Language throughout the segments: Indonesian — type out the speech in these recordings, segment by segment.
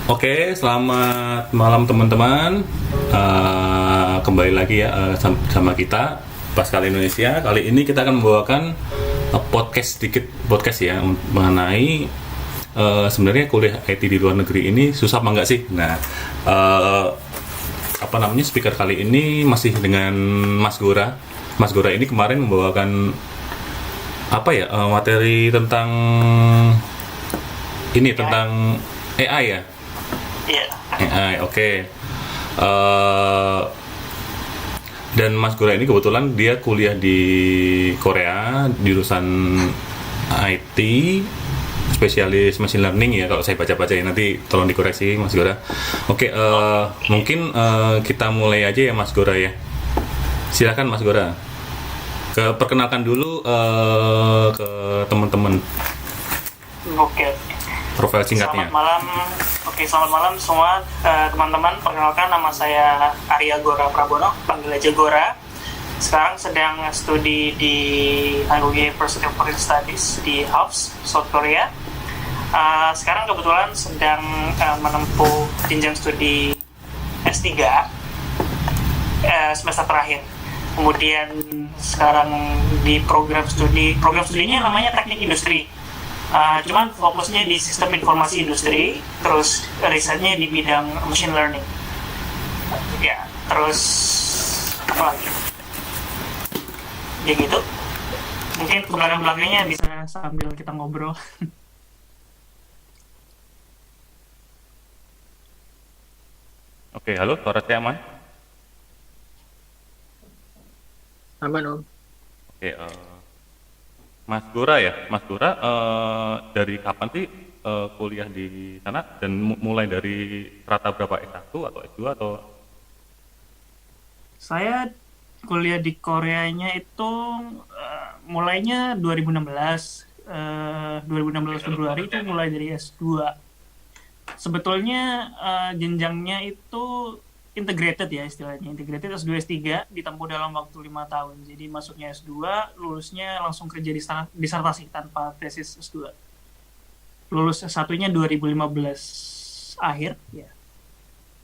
Oke, selamat malam teman-teman. Kembali lagi ya sama kita Pascal Indonesia. Kali ini kita akan membawakan podcast ya mengenai sebenarnya kuliah IT di luar negeri ini susah apa enggak sih? Nah, speaker kali ini masih dengan Mas Gora. Mas Gora ini kemarin membawakan materi tentang tentang AI ya. Iya. AI, oke. Dan Mas Gora ini kebetulan dia kuliah di Korea di jurusan IT, spesialis machine learning ya kalau saya baca-baca ya, nanti tolong dikoreksi Mas Gora. Oke, mungkin kita mulai aja ya Mas Gora ya. Silakan Mas Gora. Perkenalkan dulu ke teman-teman. Oke. Profil singkatnya. Selamat malam semua teman-teman. Perkenalkan, nama saya Arya Gora Prabono, panggil aja Gora. Sekarang sedang studi di Hangul University of Foreign Studies di House, South Korea. Sekarang kebetulan sedang menempuh jenjang studi S3 semester terakhir. Kemudian sekarang di program studinya namanya teknik industri. Cuman fokusnya di sistem informasi industri, terus risetnya di bidang machine learning. Ya, terus apa lagi? Ya gitu. Mungkin belakangnya bisa sambil kita ngobrol. Oke, halo, suara saya aman? Aman, Om. Oke, Mas Gora ya, Mas Gora dari kapan sih kuliah di sana dan mulai dari strata berapa S1 atau S2 atau? Saya kuliah di Koreanya itu mulainya 2016 Februari itu mulai dari S2. Sebetulnya jenjangnya itu integrated ya istilahnya, integrated S2 S3 ditempuh dalam waktu 5 tahun. Jadi masuknya S2, lulusnya langsung kerja di disertasi tanpa tesis S2. Lulus S1-nya 2015 akhir ya.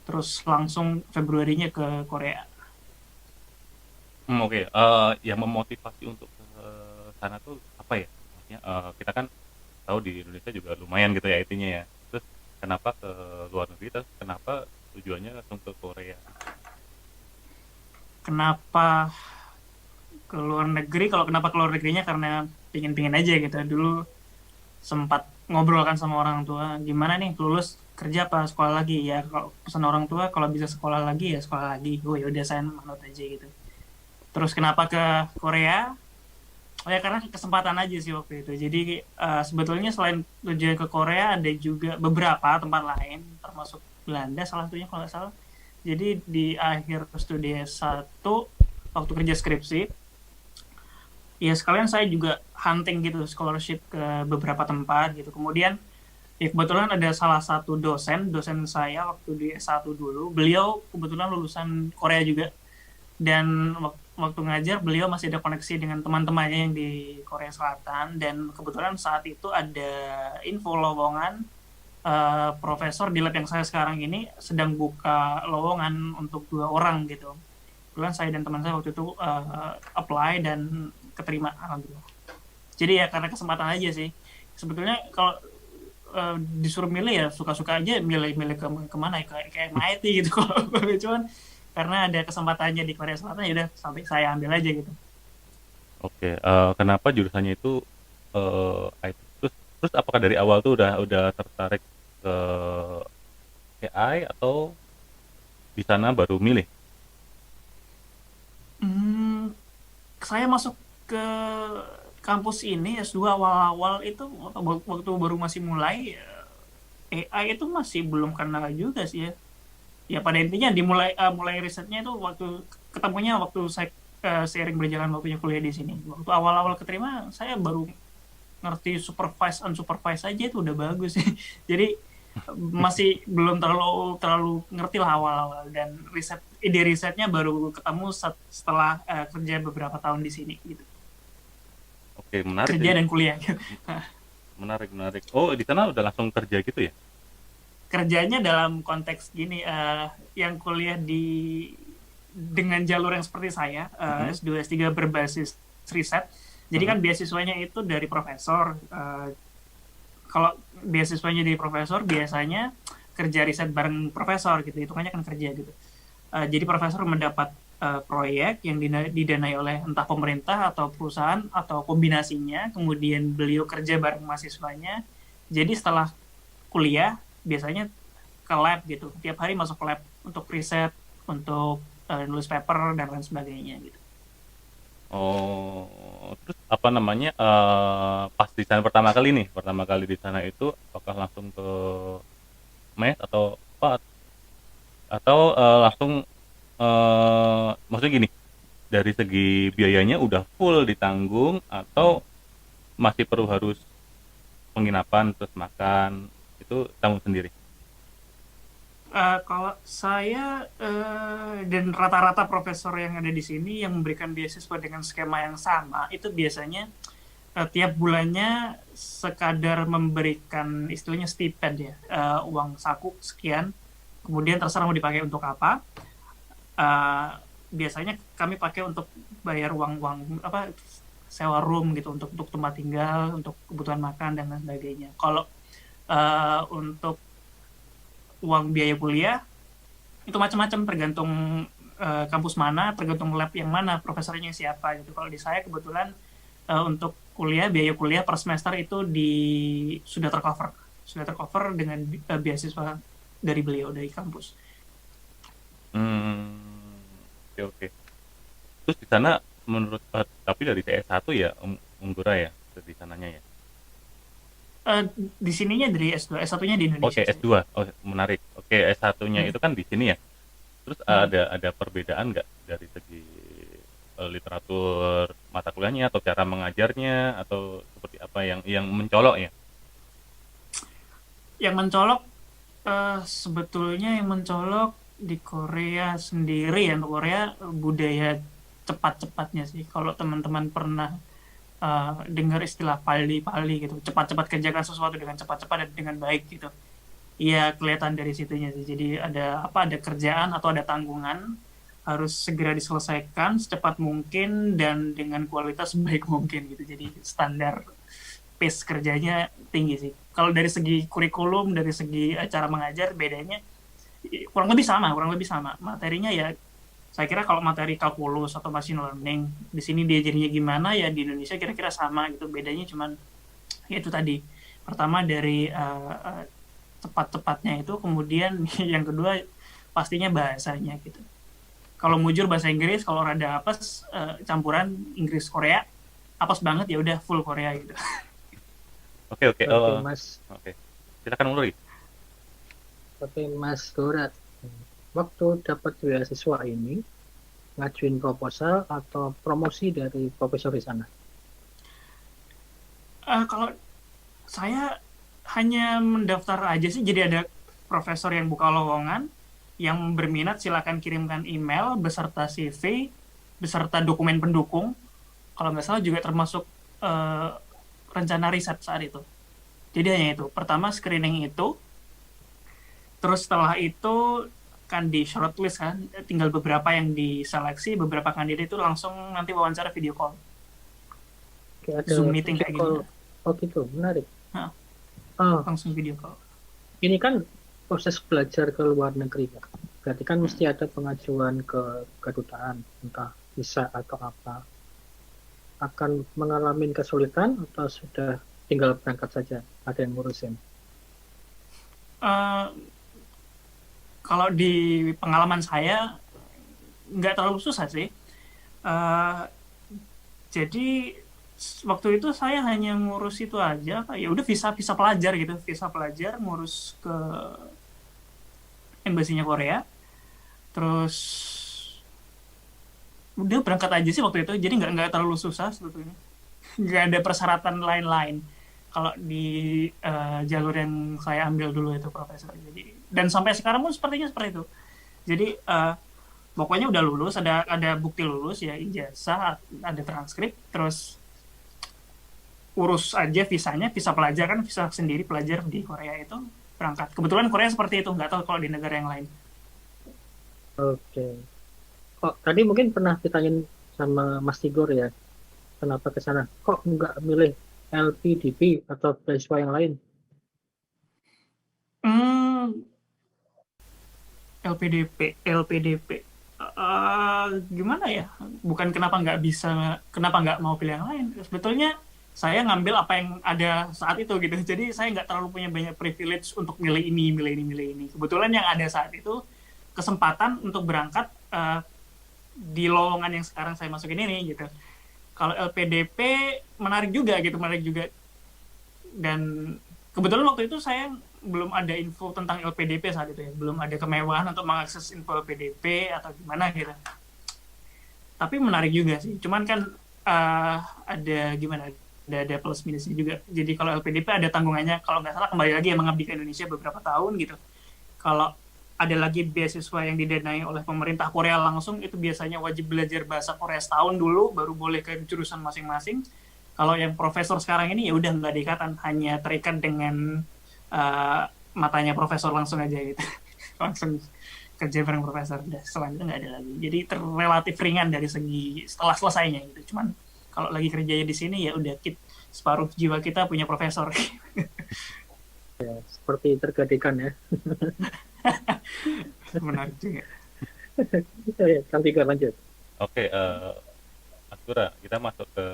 Terus langsung Februarinya ke Korea. Oke. Yang memotivasi untuk ke sana tuh apa ya? Maksudnya kita kan tahu di Indonesia juga lumayan gitu ya IT-nya ya. Terus kenapa ke luar negeri? Terus kenapa tujuannya langsung ke Korea? Kenapa ke luar negeri? Kalau kenapa ke luar negerinya karena pingin aja gitu. Dulu sempat ngobrol kan sama orang tua, gimana nih lulus kerja apa sekolah lagi? Ya kalau pesan orang tua kalau bisa sekolah lagi ya sekolah lagi. Oh ya udah saya manut aja gitu. Terus kenapa ke Korea? Oh ya karena kesempatan aja sih waktu itu. Jadi sebetulnya selain tujuan ke Korea ada juga beberapa tempat lain, termasuk Belanda salah satunya kalau nggak salah. Jadi di akhir studi S1 waktu kerja skripsi, ya sekalian saya juga hunting gitu scholarship ke beberapa tempat gitu. Kemudian ya kebetulan ada salah satu dosen saya waktu di S1 dulu, beliau kebetulan lulusan Korea juga, dan waktu ngajar beliau masih ada koneksi dengan teman-temannya yang di Korea Selatan, dan kebetulan saat itu ada info lowongan profesor di lab yang saya sekarang ini sedang buka lowongan untuk 2 orang gitu. Kebetulan saya dan teman saya waktu itu apply dan keterima alhamdulillah. Jadi ya karena kesempatan aja sih. Sebetulnya kalau disuruh milih ya suka-suka aja milih kemana ya, kayak MIT gitu kalau cuman karena ada kesempatannya di Korea Selatan ya udah sampai saya ambil aja gitu. Oke, kenapa jurusannya itu IT? Terus apakah dari awal tuh udah tertarik ke AI atau di sana baru milih? Saya masuk ke kampus ini S2 awal-awal itu waktu baru masih mulai, AI itu masih belum kenal juga sih ya. Ya pada intinya mulai risetnya itu waktu ketemunya waktu saya seiring berjalan waktunya kuliah di sini. Waktu awal-awal keterima saya baru ngerti supervise unsupervised aja itu udah bagus sih. Jadi masih belum terlalu ngerti lah awal-awal, dan ide risetnya baru ketemu setelah kerja beberapa tahun di sini gitu. Oke, menarik. Kerja dan kuliah. Menarik. Oh, di sana udah langsung kerja gitu ya? kerjanya dalam konteks gini, yang kuliah dengan jalur yang seperti saya, S2 S3 berbasis riset. Jadi kan beasiswanya itu dari profesor. Kalau beasiswanya dari profesor biasanya kerja riset bareng profesor gitu, hitungannya kan kerja gitu. Jadi profesor mendapat proyek yang didanai oleh entah pemerintah atau perusahaan atau kombinasinya, kemudian beliau kerja bareng mahasiswanya. Jadi setelah kuliah biasanya ke lab gitu, tiap hari masuk ke lab untuk riset, untuk nulis paper dan lain sebagainya gitu. Oh, terus apa namanya, pas di sana pertama kali di sana itu apakah langsung ke mes atau apa? Atau langsung, maksudnya gini, dari segi biayanya udah full ditanggung atau masih perlu harus penginapan terus makan, itu tanggung sendiri? Kalau saya dan rata-rata profesor yang ada di sini yang memberikan beasiswa dengan skema yang sama itu biasanya tiap bulannya sekadar memberikan istilahnya stipend ya, uang saku sekian, kemudian terserah mau dipakai untuk apa. Biasanya kami pakai untuk bayar uang apa, sewa room gitu, untuk tempat tinggal, untuk kebutuhan makan dan lain sebagainya. Kalau untuk uang biaya kuliah itu macam-macam, tergantung kampus mana, tergantung lab yang mana, profesornya siapa gitu. Kalau di saya kebetulan untuk kuliah, biaya kuliah per semester itu sudah tercover dengan beasiswa dari beliau, dari kampus. Oke, oke. Terus di sana menurut, tapi dari CS1 ya, Unggura ya, di sananya ya? Di sininya dari S2, S1-nya di Indonesia. Oke, S2. Oh, menarik. Oke, S1-nya itu kan di sini ya. Terus ada perbedaan nggak dari segi literatur mata kuliahnya atau cara mengajarnya atau seperti apa yang mencolok ya? Yang mencolok sebetulnya yang mencolok di Korea sendiri ya, untuk Korea budaya cepat-cepatnya sih. Kalau teman-teman pernah dengar istilah pali-pali gitu, cepat-cepat kerjakan sesuatu dengan cepat-cepat dan dengan baik gitu. Iya, kelihatan dari situnya sih. Jadi ada kerjaan atau ada tanggungan harus segera diselesaikan secepat mungkin dan dengan kualitas sebaik mungkin gitu. Jadi standar pace kerjanya tinggi sih. Kalau dari segi kurikulum, dari segi cara mengajar, bedanya kurang lebih sama. Materinya ya, saya kira kalau materi kalkulus atau machine learning di sini diajarinya gimana, ya di Indonesia kira-kira sama gitu. Bedanya cuman ya itu tadi. Pertama dari cepat-cepatnya itu, kemudian yang kedua pastinya bahasanya gitu. Kalau mujur bahasa Inggris, kalau rada apes campuran Inggris Korea, apes banget ya udah full Korea gitu. Oke, Mas. oke. Silakan Ulri. Oke, Mas Gorat. Waktu dapat beasiswa ini, ngajuin proposal atau promosi dari profesor di sana? Kalau saya hanya mendaftar aja sih, jadi ada profesor yang buka lowongan, yang berminat silakan kirimkan email beserta CV, beserta dokumen pendukung. Kalau nggak salah juga termasuk rencana riset saat itu. Jadi hanya itu. Pertama screening itu, terus setelah itu kan di shortlist kan, tinggal beberapa yang diseleksi, beberapa kandidat itu langsung nanti wawancara video call. Oke, ada Zoom meeting kayak call. gitu. Oh gitu, menarik. Nah, Oh, langsung video call. ini kan proses belajar ke luar negeri ya. Berarti kan mesti ada pengajuan ke kedutaan, entah visa atau apa. Akan mengalami kesulitan atau sudah tinggal berangkat saja, ada yang ngurusin? Kalau di pengalaman saya nggak terlalu susah sih. Jadi waktu itu saya hanya ngurus itu aja, ya udah visa pelajar gitu, visa pelajar, ngurus ke embasinya Korea, terus udah berangkat aja sih waktu itu. Jadi nggak terlalu susah sebetulnya, nggak ada persyaratan lain-lain kalau di jalur yang saya ambil dulu itu, profesor. Jadi, dan sampai sekarang pun sepertinya seperti itu. Jadi pokoknya udah lulus, ada bukti lulus ya, ijazah, ada transkrip, terus urus aja visanya, visa pelajar kan, visa sendiri pelajar di Korea itu berangkat. Kebetulan Korea seperti itu, nggak tahu kalau di negara yang lain. Oke. Kok tadi mungkin pernah ditanyain sama Mas Tigor ya, kenapa ke sana? Kok nggak milih LPDP atau beasiswa yang lain? Hmm, LPDP. Gimana ya? Bukan kenapa nggak mau pilih yang lain. Sebetulnya saya ngambil apa yang ada saat itu gitu. Jadi saya nggak terlalu punya banyak privilege untuk milih ini, milih ini, milih ini. Kebetulan yang ada saat itu kesempatan untuk berangkat di lowongan yang sekarang saya masukin ini gitu. Kalau LPDP menarik juga gitu, menarik juga. Dan kebetulan waktu itu saya belum ada info tentang LPDP saat itu ya, belum ada kemewahan untuk mengakses info LPDP atau gimana gitu. Tapi menarik juga sih, cuman kan ada gimana, ada plus minusnya juga. Jadi kalau LPDP ada tanggungannya, kalau nggak salah kembali lagi ya, mengabdi ke Indonesia beberapa tahun gitu. Kalau ada lagi beasiswa yang didanai oleh pemerintah Korea langsung, itu biasanya wajib belajar bahasa Korea setahun dulu, baru boleh ke jurusan masing-masing. Kalau yang profesor sekarang ini ya udah nggak diikatan, hanya terikat dengan matanya profesor langsung aja gitu. Langsung kerja bareng profesor, udah selanjutnya nggak ada lagi. Jadi relatif ringan dari segi setelah selesainya gitu. Cuman kalau lagi kerjanya di sini ya udah separuh jiwa kita punya profesor. Ya, seperti tergadikan ya. Menarik juga. Ya, Kang Tigor lanjut. Oke, Astura, kita masuk ke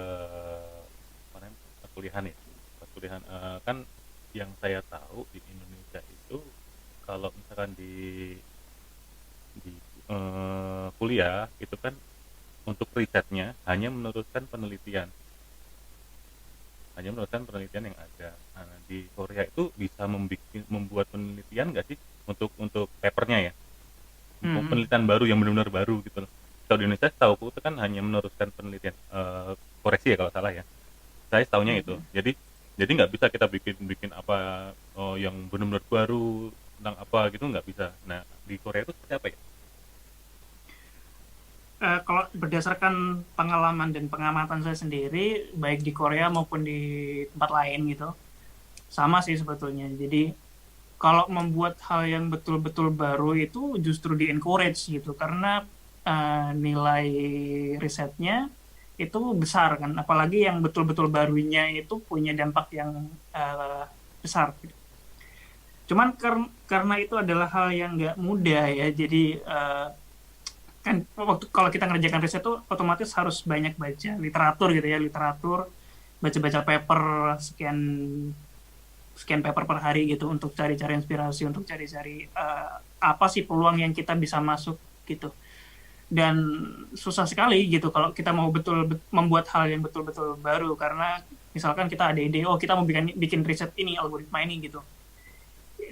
mana? Perkuliahan ya. Perkuliahan kan yang saya tahu di Indonesia itu kalau misalkan di kuliah itu kan untuk risetnya hanya meneruskan penelitian yang ada. Nah, di Korea itu bisa membuat penelitian nggak sih untuk papernya ya, penelitian baru yang benar-benar baru gitu loh. Kalau di Indonesia tahu itu kan hanya meneruskan penelitian, koreksi ya kalau salah ya, saya tahunya itu. Jadi nggak bisa kita bikin apa yang benar-benar baru tentang apa gitu, nggak bisa. Nah di Korea itu seperti apa ya? Kalau berdasarkan pengalaman dan pengamatan saya sendiri, baik di Korea maupun di tempat lain gitu, sama sih sebetulnya. Jadi kalau membuat hal yang betul-betul baru itu justru di encourage gitu, karena nilai risetnya itu besar kan, apalagi yang betul-betul barunya itu punya dampak yang besar. Cuman karena itu adalah hal yang nggak mudah ya, jadi kan waktu kalau kita ngerjakan riset itu otomatis harus banyak baca literatur gitu ya, baca-baca paper sekian paper per hari gitu, untuk cari-cari inspirasi, untuk cari-cari apa sih peluang yang kita bisa masuk gitu. Dan susah sekali gitu kalau kita mau membuat hal yang betul-betul baru, karena misalkan kita ada ide, kita mau bikin riset ini, algoritma ini gitu.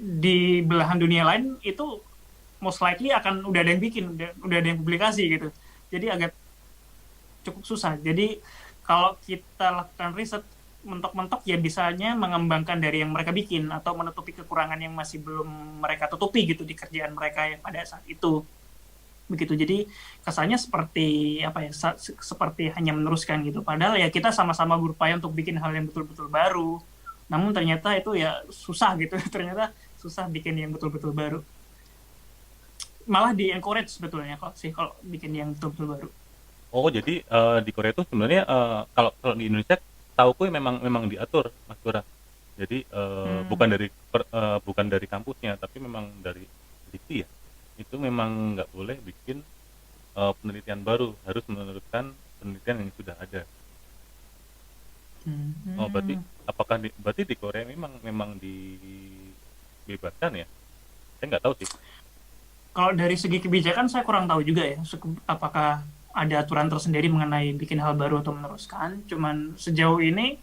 Di belahan dunia lain itu most likely akan udah ada yang bikin, udah ada yang publikasi gitu. Jadi agak cukup susah. Jadi kalau kita lakukan riset mentok-mentok ya bisanya mengembangkan dari yang mereka bikin atau menutupi kekurangan yang masih belum mereka tutupi gitu di kerjaan mereka yang pada saat itu. Begitu. Jadi kesannya seperti apa ya? Seperti hanya meneruskan gitu. Padahal ya kita sama-sama berupaya untuk bikin hal yang betul-betul baru. Namun ternyata itu ya susah gitu. Ternyata susah bikin yang betul-betul baru. Malah di encourage sebetulnya kalau bikin yang betul-betul baru. Oh jadi di Korea itu sebenarnya kalau di Indonesia tahuku memang diatur, Mas Dora. Jadi bukan dari kampusnya, tapi memang dari dikti ya. Itu memang nggak boleh bikin penelitian baru, harus meneruskan penelitian yang sudah ada. Oh berarti berarti di Korea memang dibebaskan ya? Saya nggak tahu sih. Kalau dari segi kebijakan saya kurang tahu juga ya, apakah ada aturan tersendiri mengenai bikin hal baru atau meneruskan. Cuman sejauh ini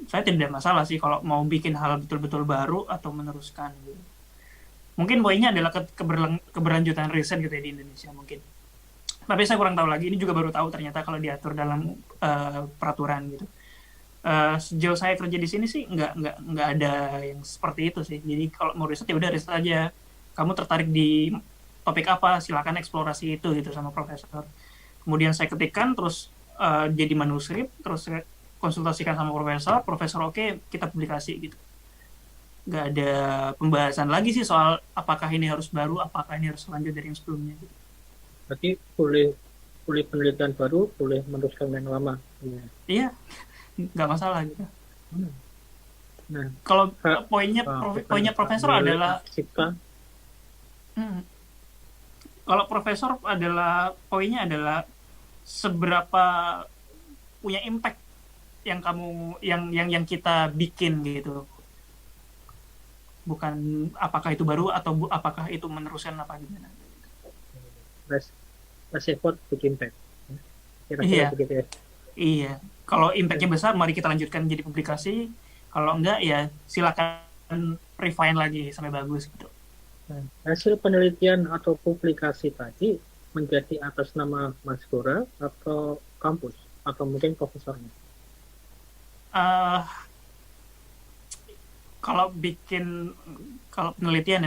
saya tidak masalah sih kalau mau bikin hal betul-betul baru atau meneruskan gitu. Mungkin poinnya adalah keberlanjutan riset gitu ya di Indonesia mungkin. Tapi saya kurang tahu lagi, ini juga baru tahu ternyata kalau diatur dalam peraturan gitu. Sejauh saya kerja di sini sih nggak ada yang seperti itu sih. Jadi kalau mau riset ya udah riset aja. Kamu tertarik di topik apa, silakan eksplorasi itu gitu sama profesor. Kemudian saya ketikkan, terus jadi manuskrip, terus saya konsultasikan sama profesor oke, kita publikasi gitu. nggak ada pembahasan lagi sih soal apakah ini harus baru, apakah ini harus lanjut dari yang sebelumnya gitu. Berarti boleh boleh penelitian baru, boleh meneruskan yang lama. Iya. Iya, nggak masalah gitu. Nah, Kalau Kak, bukan poinnya Kak, profesor boleh adalah Cipta. hmm, kalau profesor adalah poinnya adalah seberapa punya impact yang kamu yang kita bikin gitu, bukan apakah itu baru atau apakah itu meneruskan apa gimana. Less, less effort, big impact. Kira-kira Iya, begitu ya. iya. Kalau impactnya besar, mari kita lanjutkan jadi publikasi. Kalau enggak, ya silakan refine lagi sampai bagus gitu. Nah, hasil penelitian atau publikasi tadi menjadi atas nama Mas Gora atau kampus atau mungkin profesornya. Eh, kalau kalau penelitian,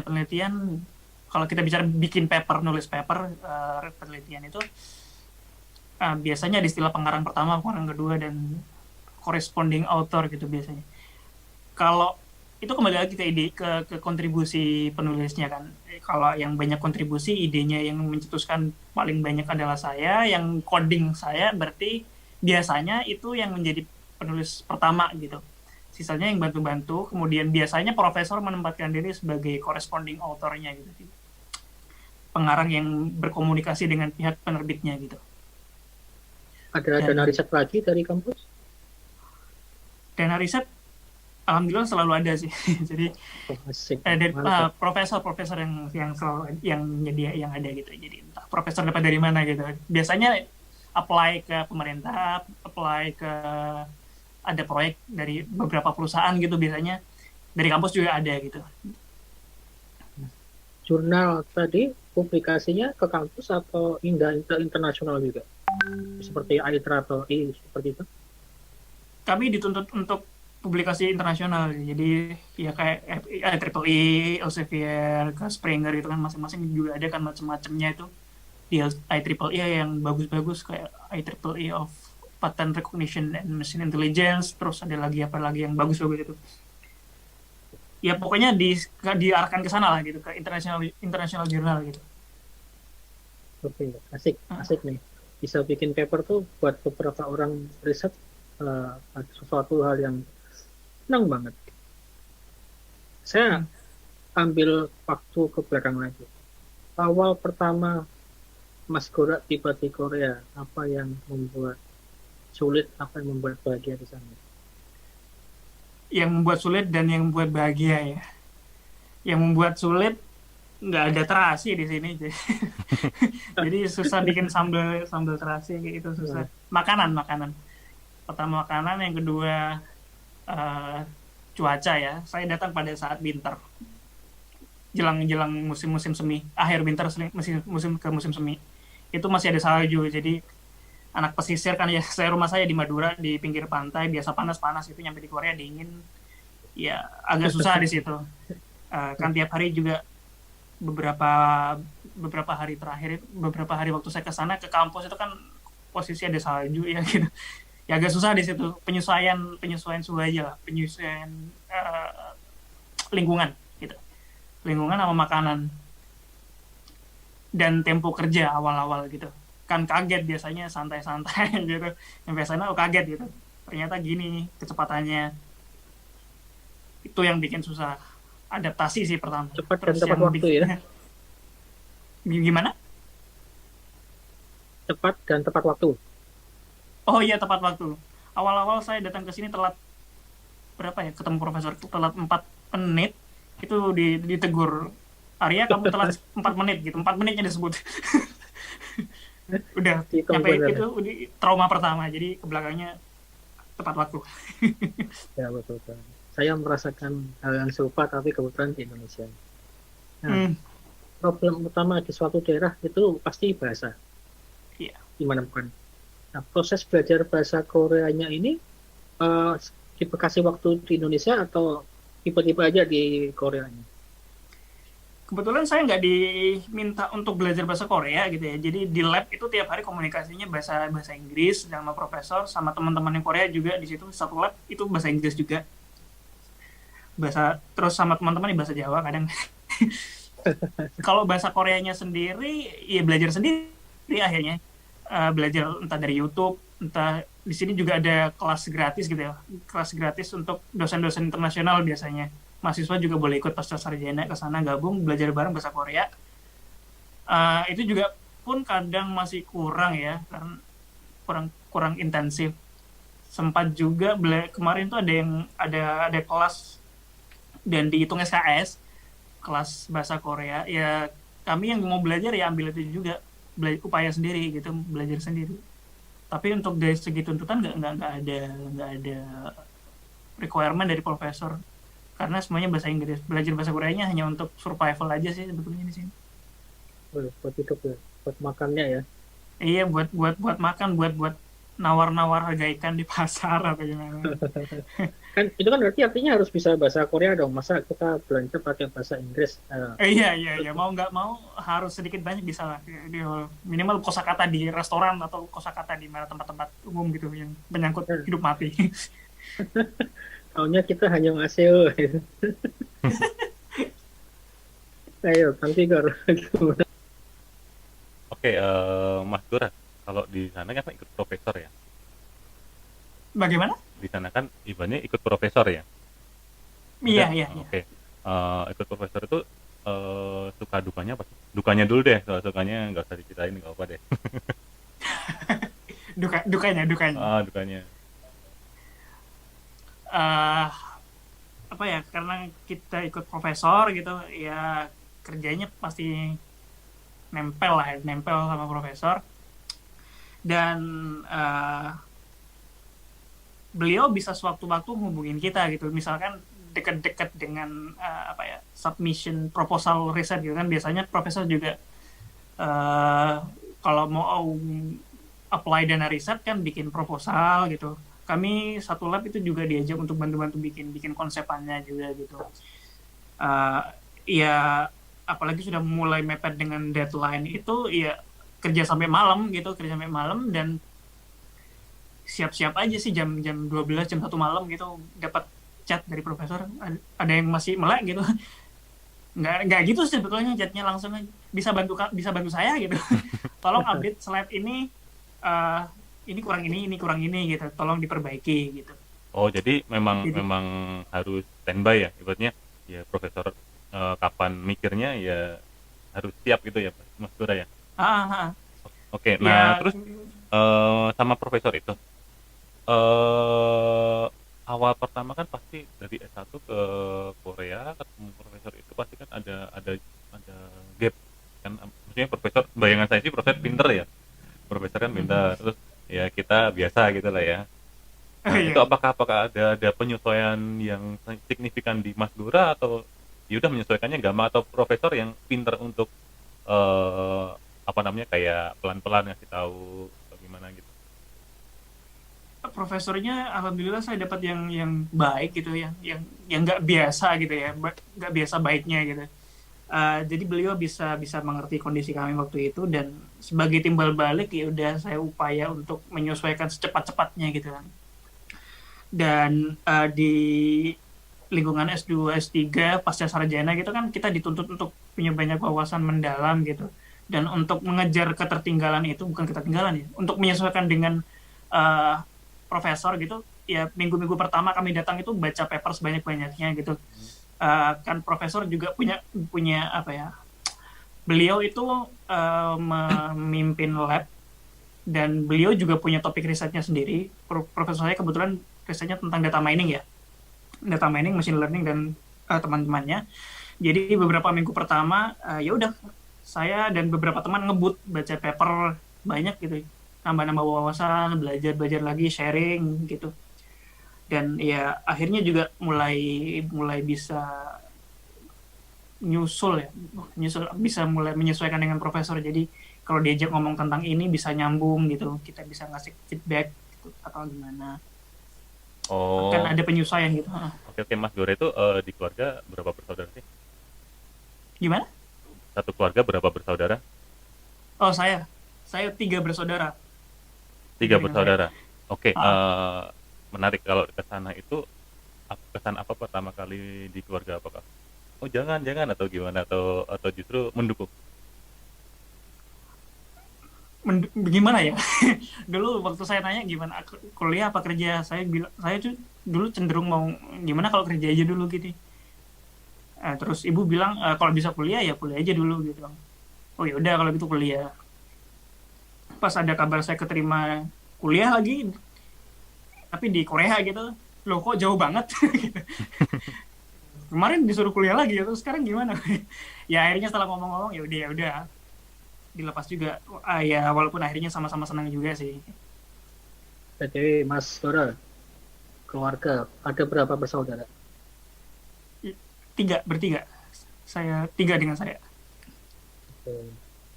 kalau kita bicara bikin paper, nulis paper, penelitian itu biasanya di istilah pengarang pertama, pengarang kedua, dan corresponding author gitu biasanya. Kalau itu kembali lagi ke ide, ke kontribusi penulisnya kan. Kalau yang banyak kontribusi, idenya yang mencetuskan paling banyak adalah saya, yang coding saya, berarti biasanya itu yang menjadi penulis pertama gitu. Sisanya yang bantu-bantu, kemudian biasanya profesor menempatkan diri sebagai corresponding author-nya gitu. Pengarang yang berkomunikasi dengan pihak penerbitnya gitu. Ada dana riset lagi dari kampus? Dana riset alhamdulillah selalu ada sih. Jadi Asik. dari Mantap. profesor yang selalu yang ada gitu. Jadi entah profesor dapat dari mana gitu. Biasanya apply ke pemerintah, apply ke ada proyek dari beberapa perusahaan gitu, biasanya dari kampus juga ada gitu. Jurnal tadi publikasinya ke kampus atau internasional juga? Seperti AITRA atau seperti itu? Kami dituntut untuk publikasi internasional, jadi ya kayak IEEE, Elsevier, Springer gitu kan, masing-masing juga ada kan macam-macamnya itu. Di IEEE yang bagus-bagus kayak IEEE of Patent Recognition and Machine Intelligence, terus ada lagi apa lagi yang bagus-bagus itu. Ya pokoknya diarahkan ke sana lah gitu, ke international journal gitu. Oke, asik nih. Bisa bikin paper tuh buat beberapa orang riset sesuatu hal yang senang banget. Saya ambil waktu ke belakang lagi. Awal pertama Mas Gora tiba di Korea, apa yang membuat sulit, apa yang membuat bahagia di sana? Yang membuat sulit dan yang membuat bahagia ya. Yang membuat sulit nggak ada terasi di sini, jadi susah bikin sambal terasi kayak itu susah. Makanan. Pertama makanan, yang kedua cuaca ya. Saya datang pada saat winter, jelang musim semi, akhir winter musim semi. Itu masih ada salju, jadi anak pesisir kan ya. Rumah saya di Madura, di pinggir pantai, biasa panas itu, nyampe di Korea dingin. Ya agak susah di situ. Kan tiap hari juga beberapa hari terakhir, beberapa hari waktu saya ke sana ke kampus itu kan posisi ada salju ya gitu. Ya agak susah di situ, penyesuaian suhu aja lah, penyesuaian lingkungan gitu, lingkungan sama makanan dan tempo kerja awal gitu kan. Kaget biasanya santai gitu, sampai sana kaget gitu, ternyata gini kecepatannya. Itu yang bikin susah, adaptasi sih pertama. Cepat terus dan tepat waktu ya. Gimana? Cepat dan tepat waktu. Oh iya, tepat waktu. Awal-awal saya datang ke sini telat berapa ya, ketemu profesor telat 4 menit, itu ditegur, Arya kamu telat 4 menit gitu, 4 menitnya disebut. Udah sampai itu udah trauma pertama, jadi ke belakangnya tepat waktu. Ya betul. Saya merasakan hal yang serupa tapi kebetulan di Indonesia. Nah, problem utama di suatu daerah itu pasti bahasa. Iya. Gimana bukan? Nah, proses belajar bahasa Koreanya ini dikasih waktu di Indonesia atau tiba-tiba aja di Koreanya? Kebetulan saya nggak diminta untuk belajar bahasa Korea gitu ya. Jadi di lab itu tiap hari komunikasinya bahasa Inggris sama profesor, sama teman-teman yang Korea juga di situ, satu lab itu bahasa Inggris juga. terus sama teman-teman di bahasa Jawa kadang. Kalau bahasa Koreanya sendiri ya belajar sendiri akhirnya. Belajar entah dari YouTube, entah di sini juga ada kelas gratis gitu ya, kelas gratis untuk dosen-dosen internasional biasanya. Mahasiswa juga boleh ikut pasca sarjana ke sana gabung belajar bareng bahasa Korea. Itu juga pun kadang masih kurang ya, karena kurang intensif. Sempat juga kemarin tuh ada kelas dan dihitung SKS, kelas bahasa Korea. Ya kami yang mau belajar ya ambil itu juga, upaya sendiri gitu, belajar sendiri. Tapi untuk dari segi tuntutan nggak ada requirement dari profesor, karena semuanya bahasa Inggris. Belajar bahasa Koreanya hanya untuk survival aja sih sebetulnya di sini. Buat hidup ya, buat makannya ya. Iya, buat makan, buat nawar-nawar harga ikan di pasar atau gimana. Kan itu kan berarti artinya harus bisa bahasa Korea dong. Masa kita belanja pakai bahasa Inggris? Iya, mau nggak mau harus sedikit banyak bisa lah. Minimal kosakata di restoran atau kosakata di mana tempat-tempat umum gitu yang menyangkut hidup mati. Taunya kita hanya ngasih. Ayo, nanti gimana? Oke, Mas Dora, kalau di sana kan ikut profesor ya. Bagaimana? Di sana kan ibaratnya ikut profesor ya. Iya. Oke. Ikut profesor itu suka dukanya apa sih? Dukanya dulu deh, soal sukanya nggak usah diceritain, nggak apa deh. Dukanya. Dukanya. Apa ya, karena kita ikut profesor gitu ya, kerjanya pasti nempel sama profesor. Dan beliau bisa sewaktu-waktu hubungin kita gitu, misalkan dekat-dekat dengan submission proposal riset gitu kan. Biasanya profesor juga kalau mau apply dana riset kan bikin proposal gitu. Kami satu lab itu juga diajak untuk bantu-bantu bikin konsepannya juga gitu. Ya apalagi sudah mulai mepet dengan deadline itu ya kerja sampai malam dan siap-siap aja sih jam 12 jam 1 malam gitu dapat chat dari profesor, ada yang masih melek gitu. Nggak gitu sih sebetulnya, chatnya langsung bisa bantu saya gitu. Tolong update slide ini kurang ini gitu, tolong diperbaiki gitu. Oh, jadi memang harus standby ya, ibaratnya ya profesor kapan mikirnya ya harus siap gitu ya, Mas Dora ya. Oke, nah terus sama profesor itu awal pertama kan pasti dari S1 ke Korea ketemu profesor itu pasti kan ada gap kan, maksudnya profesor, bayangan saya sih profesor pinter ya, profesor kan pinter, terus ya kita biasa gitu lah ya. Nah, itu apakah ada penyesuaian yang signifikan di Mas Dora, atau ya udah menyesuaikannya gampang, atau profesor yang pinter untuk kayak pelan-pelan ngasih tahu atau gimana gitu? Profesornya alhamdulillah saya dapat yang baik gitu, yang nggak biasa gitu ya, nggak biasa baiknya gitu. Jadi beliau bisa mengerti kondisi kami waktu itu, dan sebagai timbal balik ya udah saya upaya untuk menyesuaikan secepat-cepatnya gitu kan. Dan di lingkungan S2, S3, pasca sarjana gitu kan kita dituntut untuk punya banyak wawasan mendalam gitu. Dan untuk mengejar ketertinggalan itu, bukan ketertinggalan ya, untuk menyesuaikan dengan profesor gitu, ya minggu-minggu pertama kami datang itu baca paper sebanyak-banyaknya gitu. Kan profesor juga punya apa ya, beliau itu memimpin lab dan beliau juga punya topik risetnya sendiri. Profesor saya kebetulan risetnya tentang data mining, machine learning dan teman-temannya. Jadi beberapa minggu pertama ya udah saya dan beberapa teman ngebut baca paper banyak gitu, nambah-nambah wawasan, belajar lagi, sharing gitu. Dan ya akhirnya juga mulai bisa bisa mulai menyesuaikan dengan profesor. Jadi kalau diajak ngomong tentang ini bisa nyambung gitu, kita bisa ngasih feedback gitu, atau gimana. Kan ada penyesuaian gitu. Oke, Mas Dora itu di keluarga berapa bersaudara sih? Gimana? Satu keluarga berapa bersaudara? Oh, saya 3 bersaudara. 3 bersaudara. Oke, menarik kalau ke sana itu Kesan apa pertama kali di keluarga, apakah oh jangan jangan atau gimana, atau justru mendukung? Gimana ya? Dulu waktu saya nanya gimana kuliah apa kerja, saya bilang saya tuh dulu cenderung mau gimana kalau kerja aja dulu gitu. Terus ibu bilang kalau bisa kuliah ya kuliah aja dulu gitu. Oh ya udah kalau gitu kuliah. Pas ada kabar saya keterima kuliah lagi, tapi di Korea gitu, loh kok jauh banget. Gitu. Kemarin disuruh kuliah lagi, terus sekarang gimana? Ya akhirnya setelah ngomong-ngomong ya udah dilepas juga. Ya walaupun akhirnya sama-sama senang juga sih. Jadi Mas Dora, keluarga ada berapa bersaudara? Bertiga. Saya tiga dengan saya.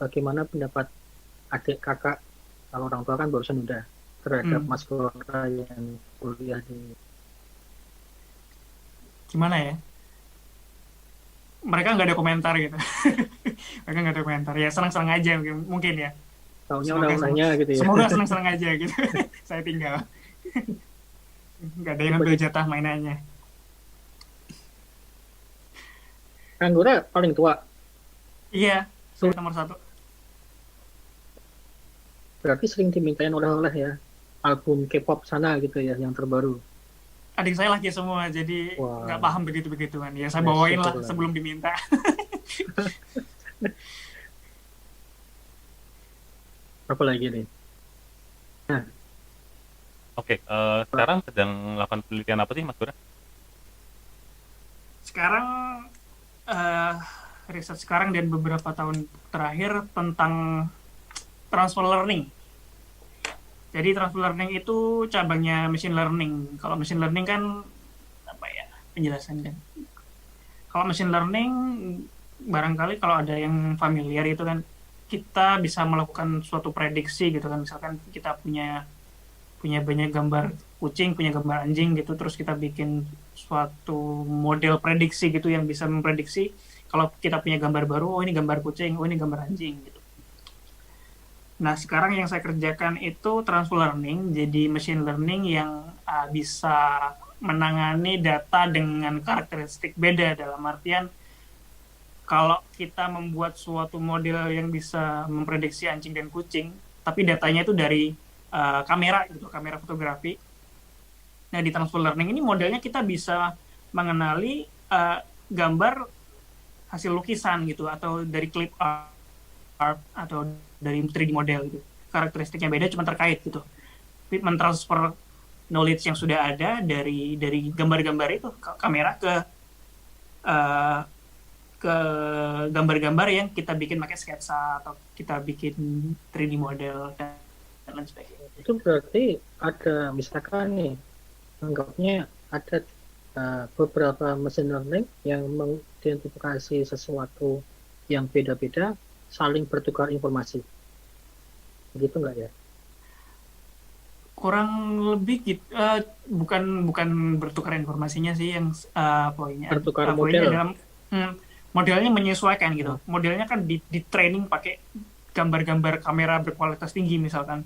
Bagaimana pendapat adik kakak, kalau orang tua kan barusan udah, terhadap Hmm, Mas Dora yang kuliah di... gimana ya? Mereka nggak ada komentar gitu. Mereka nggak ada komentar. Ya senang-senang aja mungkin ya. Taunya Semoga undang-undangnya gitu ya. semoga senang-senang aja gitu. Saya tinggal. Nggak ada yang ambil Bagi jatah mainannya. Kang Dora paling tua, Iya, saya tuh nomor satu. berarti sering dimintain oleh-oleh ya, album K-pop sana gitu ya, yang terbaru. Adik saya laki semua, jadi nggak Wah, paham begitu-begituan. Ya saya ya bawain lah syukurlah. sebelum diminta. Apa lagi nih? Nah, Oke, sekarang sedang melakukan penelitian apa sih Mas Bura? Sekarang eh, riset sekarang dan beberapa tahun terakhir tentang transfer learning. Jadi transfer learning itu cabangnya machine learning. Kalau machine learning kan apa ya penjelasannya? Kalau machine learning barangkali kalau ada yang familiar itu kan kita bisa melakukan suatu prediksi gitu kan, misalkan kita punya punya banyak gambar kucing, punya gambar anjing gitu, terus kita bikin suatu model prediksi gitu yang bisa memprediksi kalau kita punya gambar baru, oh ini gambar kucing, oh ini gambar anjing gitu. Nah, sekarang yang saya kerjakan itu transfer learning, jadi machine learning yang bisa menangani data dengan karakteristik beda, dalam artian kalau kita membuat suatu model yang bisa memprediksi anjing dan kucing, tapi datanya itu dari kamera gitu, kamera fotografi. Nah, di transfer learning ini modelnya kita bisa mengenali gambar hasil lukisan gitu, atau dari clip art, atau dari 3D model gitu. Karakteristiknya beda, cuma terkait gitu. Mentransfer knowledge yang sudah ada dari gambar-gambar itu ke kamera uh, ke gambar-gambar yang kita bikin pakai sketsa atau kita bikin 3D model dan lain sebagainya. itu berarti ada, misalkan nih, anggapnya ada beberapa mesin learning yang mengidentifikasi sesuatu yang beda-beda, saling bertukar informasi. Begitu nggak ya? Kurang lebih gitu, bukan bukan bertukar informasinya sih yang Bertukar poinnya model. dalam modelnya menyesuaikan gitu. Nah, Modelnya kan di training pakai gambar-gambar kamera berkualitas tinggi misalkan.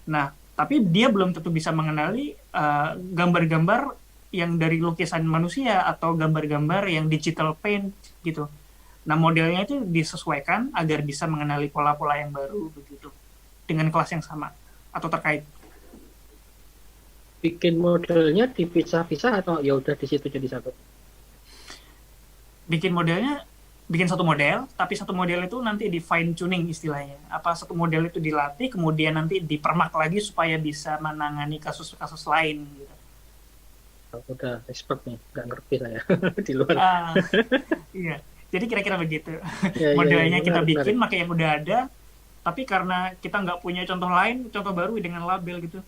Nah, tapi dia belum tentu bisa mengenali gambar-gambar yang dari lukisan manusia atau gambar-gambar yang digital paint gitu. Nah, modelnya itu disesuaikan agar bisa mengenali pola-pola yang baru begitu dengan kelas yang sama atau terkait. bikin modelnya dipisah-pisah atau ya udah di situ jadi satu? Bikin modelnya bikin satu model, tapi satu model itu nanti di fine tuning istilahnya. Apa satu model itu dilatih, kemudian nanti dipermak lagi supaya bisa menangani kasus-kasus lain. Gitu. Udah expert nih, nggak ngerti saya di luar. Ah, iya. Jadi kira-kira begitu. Ya, ya, ya, Modelnya kita menarik, bikin, menarik. pakai yang udah ada, tapi karena kita nggak punya contoh lain, contoh baru dengan label gitu,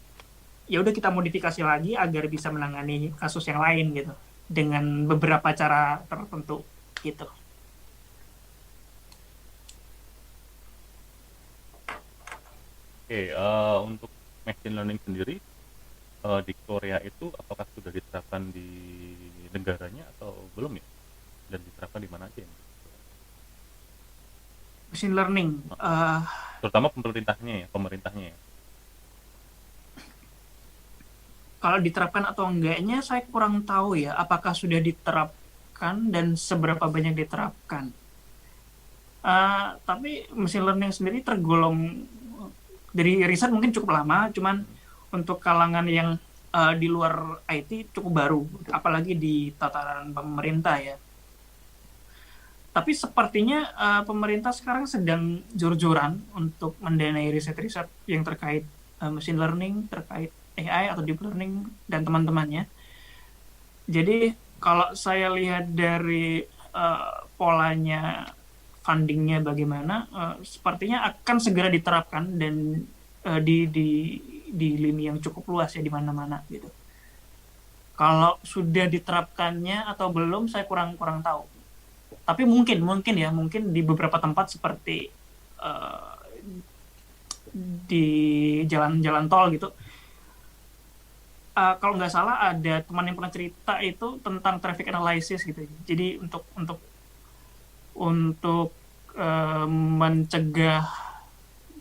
ya udah kita modifikasi lagi agar bisa menangani kasus yang lain gitu, dengan beberapa cara tertentu gitu. Oke, untuk machine learning sendiri di Korea itu apakah sudah diterapkan di negaranya atau belum ya? Dan diterapkan di mana aja ya? Machine learning, Terutama pemerintahnya ya. Kalau diterapkan atau enggaknya saya kurang tahu ya, apakah sudah diterapkan dan seberapa banyak diterapkan. Tapi machine learning sendiri tergolong dari riset mungkin cukup lama, cuman untuk kalangan yang di luar IT cukup baru, apalagi di tataran pemerintah ya. Tapi sepertinya pemerintah sekarang sedang jor-joran untuk mendanai riset-riset yang terkait machine learning, terkait AI atau deep learning dan teman-temannya. Jadi kalau saya lihat dari polanya fundingnya bagaimana, sepertinya akan segera diterapkan dan di lini yang cukup luas ya di mana-mana gitu. Kalau sudah diterapkannya atau belum saya kurang tahu. Tapi mungkin di beberapa tempat seperti di jalan-jalan tol gitu. Kalau nggak salah ada teman yang pernah cerita itu tentang traffic analysis gitu. Jadi untuk mencegah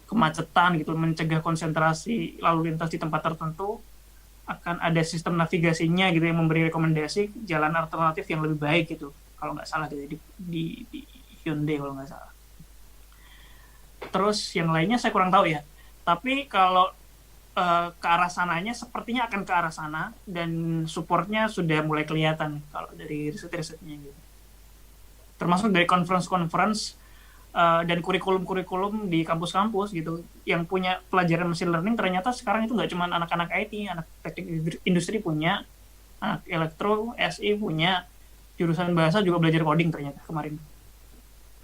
kemacetan gitu, mencegah konsentrasi lalu lintas di tempat tertentu, akan ada sistem navigasinya gitu yang memberi rekomendasi jalan alternatif yang lebih baik gitu. Kalau nggak salah di Hyundai kalau nggak salah. Terus yang lainnya saya kurang tahu ya. Tapi kalau ke arah sananya sepertinya akan ke arah sana dan supportnya sudah mulai kelihatan kalau dari riset-risetnya gitu. Termasuk dari conference dan kurikulum di kampus-kampus gitu yang punya pelajaran machine learning ternyata sekarang itu nggak cuma anak-anak IT, anak teknik industri punya, anak elektro, SI punya, jurusan bahasa juga belajar coding ternyata kemarin.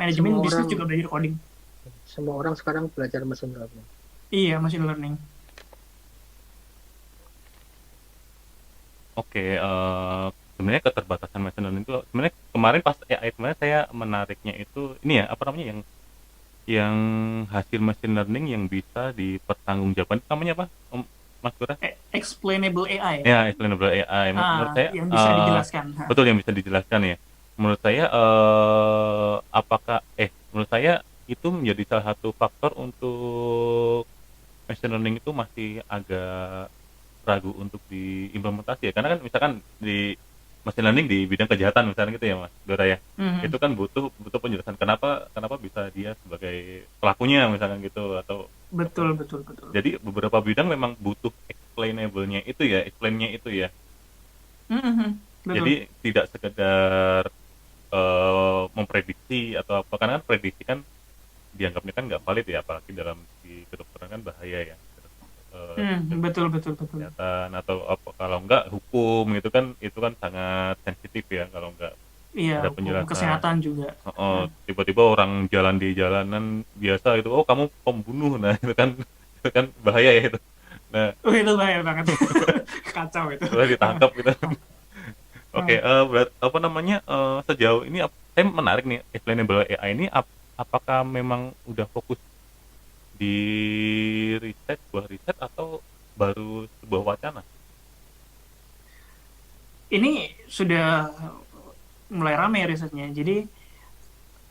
Manajemen bisnis juga belajar coding. Semua orang sekarang belajar machine learning. Iya, machine learning. Oke, sebenarnya keterbatasan machine learning itu sebenarnya kemarin pas AI kemarin saya menariknya itu ini ya apa namanya yang hasil machine learning yang bisa dipertanggungjawabkan itu namanya apa Mas Gura? Explainable AI. Ya, explainable AI. Menurut saya yang bisa dijelaskan. Betul, yang bisa dijelaskan ya. Menurut saya menurut saya itu menjadi salah satu faktor untuk machine learning itu masih agak ragu untuk diimplementasi ya, karena kan misalkan di machine learning di bidang kejahatan misalnya gitu ya Mas Dora ya, itu kan butuh penjelasan kenapa bisa dia sebagai pelakunya misalkan gitu atau betul. Jadi beberapa bidang memang butuh explainable-nya itu ya, explain-nya itu ya. Betul. Jadi tidak sekedar memprediksi atau apa, karena kan prediksi kan dianggapnya kan nggak valid ya, apalagi dalam di kedokteran kan bahaya ya. Betul. Kesehatan atau apa, kalau enggak hukum itu kan sangat sensitif ya kalau enggak ada penjelasan. Kesehatan juga. Tiba-tiba orang jalan di jalanan biasa itu, oh kamu pembunuh, nah itu kan bahaya ya itu. Nah, itu bahaya banget. Kacau itu. Sudah ditangkap gitu. Oke, apa namanya sejauh ini saya menarik nih explainable AI ini apakah memang udah fokus di sebuah riset atau baru sebuah wacana? Ini sudah mulai ramai risetnya. Jadi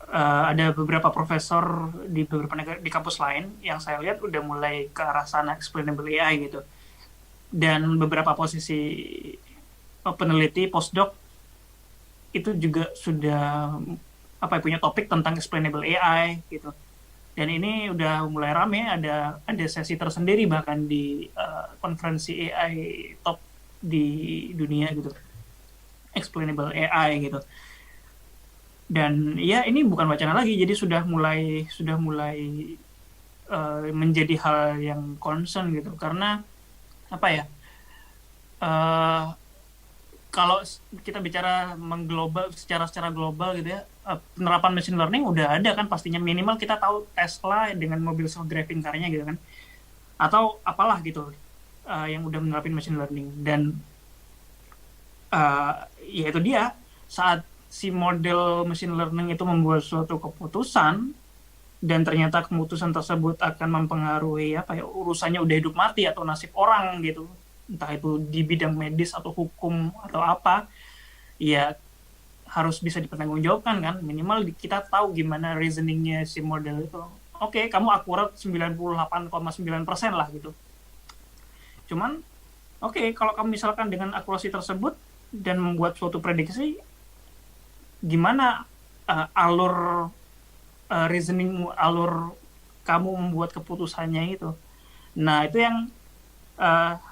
ada beberapa profesor di beberapa negara di kampus lain yang saya lihat udah mulai ke arah sana explainable AI gitu. Dan beberapa posisi peneliti postdoc itu juga sudah punya topik tentang explainable AI gitu. Dan ini udah mulai rame, ada sesi tersendiri bahkan di konferensi AI top di dunia gitu, explainable AI gitu. Dan ya ini bukan wacana lagi, jadi sudah mulai menjadi hal yang concern gitu, karena apa ya? Kalau kita bicara mengglobal secara global gitu ya, penerapan machine learning udah ada kan pastinya, minimal kita tahu Tesla dengan mobil self-driving car-nya gitu kan, atau apalah gitu yang udah menerapin machine learning. Dan ya itu dia, saat si model machine learning itu membuat suatu keputusan dan ternyata keputusan tersebut akan mempengaruhi urusannya udah hidup mati atau nasib orang gitu, entah itu di bidang medis atau hukum atau apa, ya harus bisa dipertanggungjawabkan kan. Minimal kita tahu gimana reasoningnya si model itu. Oke, kamu akurat 98,9% lah gitu. Cuman Oke, kalau kamu misalkan dengan akurasi tersebut dan membuat suatu prediksi, gimana alur reasoning, alur kamu membuat keputusannya itu. Nah, itu yang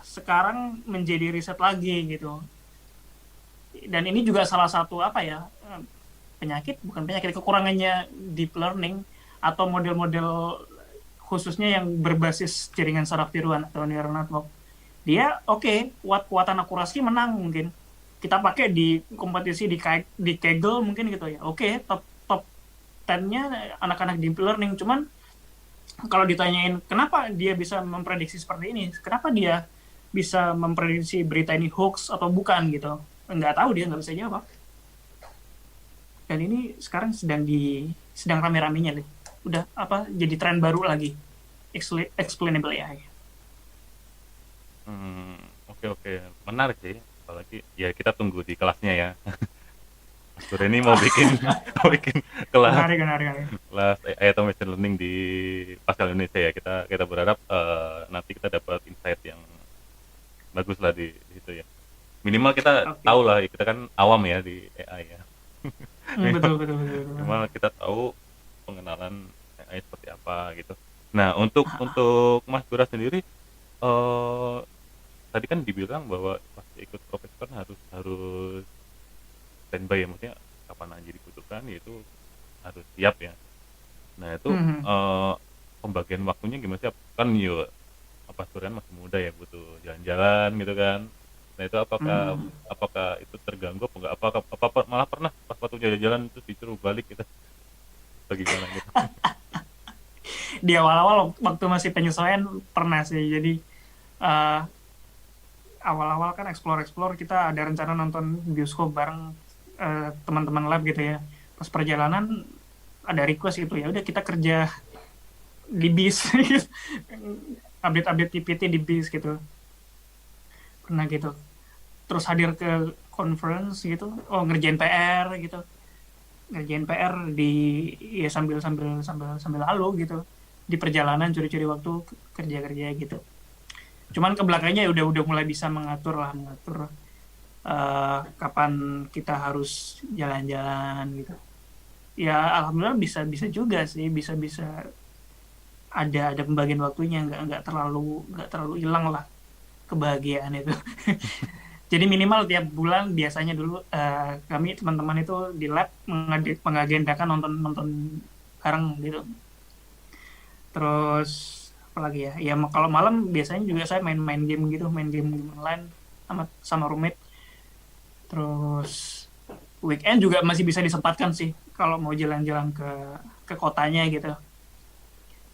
sekarang menjadi riset lagi gitu. Dan ini juga salah satu bukan penyakit, kekurangannya deep learning atau model-model khususnya yang berbasis jaringan saraf tiruan atau neural network. Dia kuatan akurasi menang mungkin. Kita pakai di kompetisi di Kaggle mungkin gitu ya. Top 10-nya anak-anak deep learning, cuman kalau ditanyain kenapa dia bisa memprediksi seperti ini, kenapa dia bisa memprediksi berita ini hoax atau bukan gitu, nggak tahu, dia nggak bisa jawab. Dan ini sekarang sedang rame-ramenya deh, udah jadi tren baru lagi, explainable AI. Oke, menarik sih, apalagi ya kita tunggu di kelasnya ya. Mas Gura ini mau bikin kelas AI atau machine learning di Pascal Indonesia ya. Kita berharap nanti kita dapat insight yang bagus lah di situ ya. Minimal kita tahu lah, kita kan awam ya di AI ya. Betul. Minimal kita tahu pengenalan AI seperti apa gitu. Nah, untuk Mas Gura sendiri, tadi kan dibilang bahwa pas ikut profesor harus standby ya, maksudnya kapan aja dibutuhkan yaitu harus siap ya. Nah itu pembagian waktunya gimana sih? Kan Surian masih muda ya, butuh jalan-jalan gitu kan. Nah itu apakah itu terganggu apa enggak? Apa malah pernah pas waktu jalan-jalan itu disuruh balik gitu? Bagaimana gitu? Di awal-awal waktu masih penyesuaian pernah sih. Jadi awal-awal kan explore kita ada rencana nonton bioskop bareng teman-teman lab gitu ya. Pas perjalanan ada request gitu, ya udah kita kerja di bis, update PPT di bis gitu. Pernah gitu. Terus hadir ke conference gitu, ngerjain PR gitu. Ngerjain PR ya sambil lalu gitu. Di perjalanan curi-curi waktu kerja gitu. Cuman ke belakangnya udah mulai bisa mengatur kapan kita harus jalan-jalan gitu. Ya alhamdulillah bisa juga sih, bisa ada pembagian waktunya, nggak terlalu hilang lah kebahagiaan itu. Jadi minimal tiap bulan biasanya dulu kami teman-teman itu di lab mengagendakan nonton bareng gitu. Terus apalagi ya kalau malam biasanya juga saya main game gitu, main game online sama roommate. Terus weekend juga masih bisa disempatkan sih kalau mau jalan-jalan ke kotanya gitu,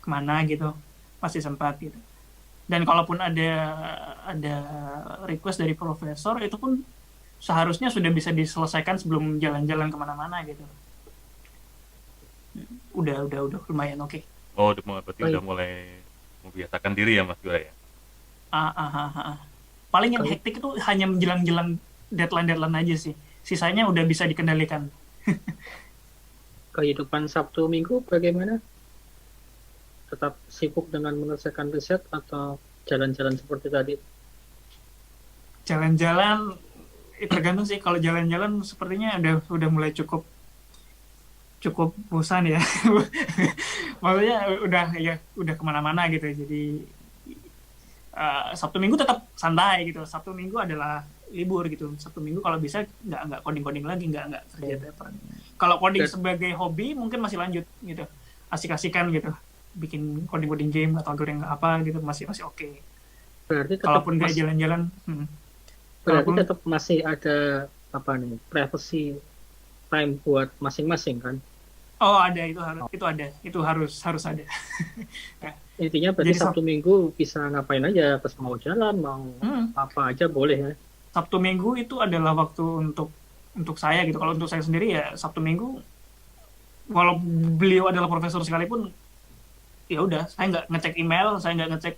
kemana gitu masih sempat gitu. Dan kalaupun ada request dari profesor, itu pun seharusnya sudah bisa diselesaikan sebelum jalan-jalan kemana-mana gitu. Udah lumayan oke. Berarti udah mulai membiasakan diri ya Mas Gura ya? Paling yang hektik itu hanya menjelang deadline aja sih. Sisanya udah bisa dikendalikan. Kehidupan Sabtu Minggu bagaimana? Tetap sibuk dengan menyelesaikan riset atau jalan-jalan seperti tadi? Jalan-jalan tergantung sih. Kalau jalan-jalan sepertinya udah mulai cukup bosan ya. Maksudnya udah kemana-mana gitu. Jadi Sabtu Minggu tetap santai gitu. Sabtu Minggu adalah libur gitu. Sabtu Minggu kalau bisa nggak coding lagi, nggak kerja paper. Kalau coding sebagai hobi mungkin masih lanjut gitu, asik-asikan gitu, bikin coding game atau algoritma apa gitu masih oke. Berarti kalaupun nggak jalan-jalan, berarti tetap masih ada privacy time buat masing-masing kan? Ada, itu harus ada. Intinya berarti Sabtu Minggu bisa ngapain aja, pas mau jalan, mau apa aja boleh ya. Sabtu Minggu itu adalah waktu untuk saya gitu. Kalau untuk saya sendiri ya Sabtu Minggu, walau beliau adalah profesor sekalipun, ya udah saya nggak ngecek email, saya nggak ngecek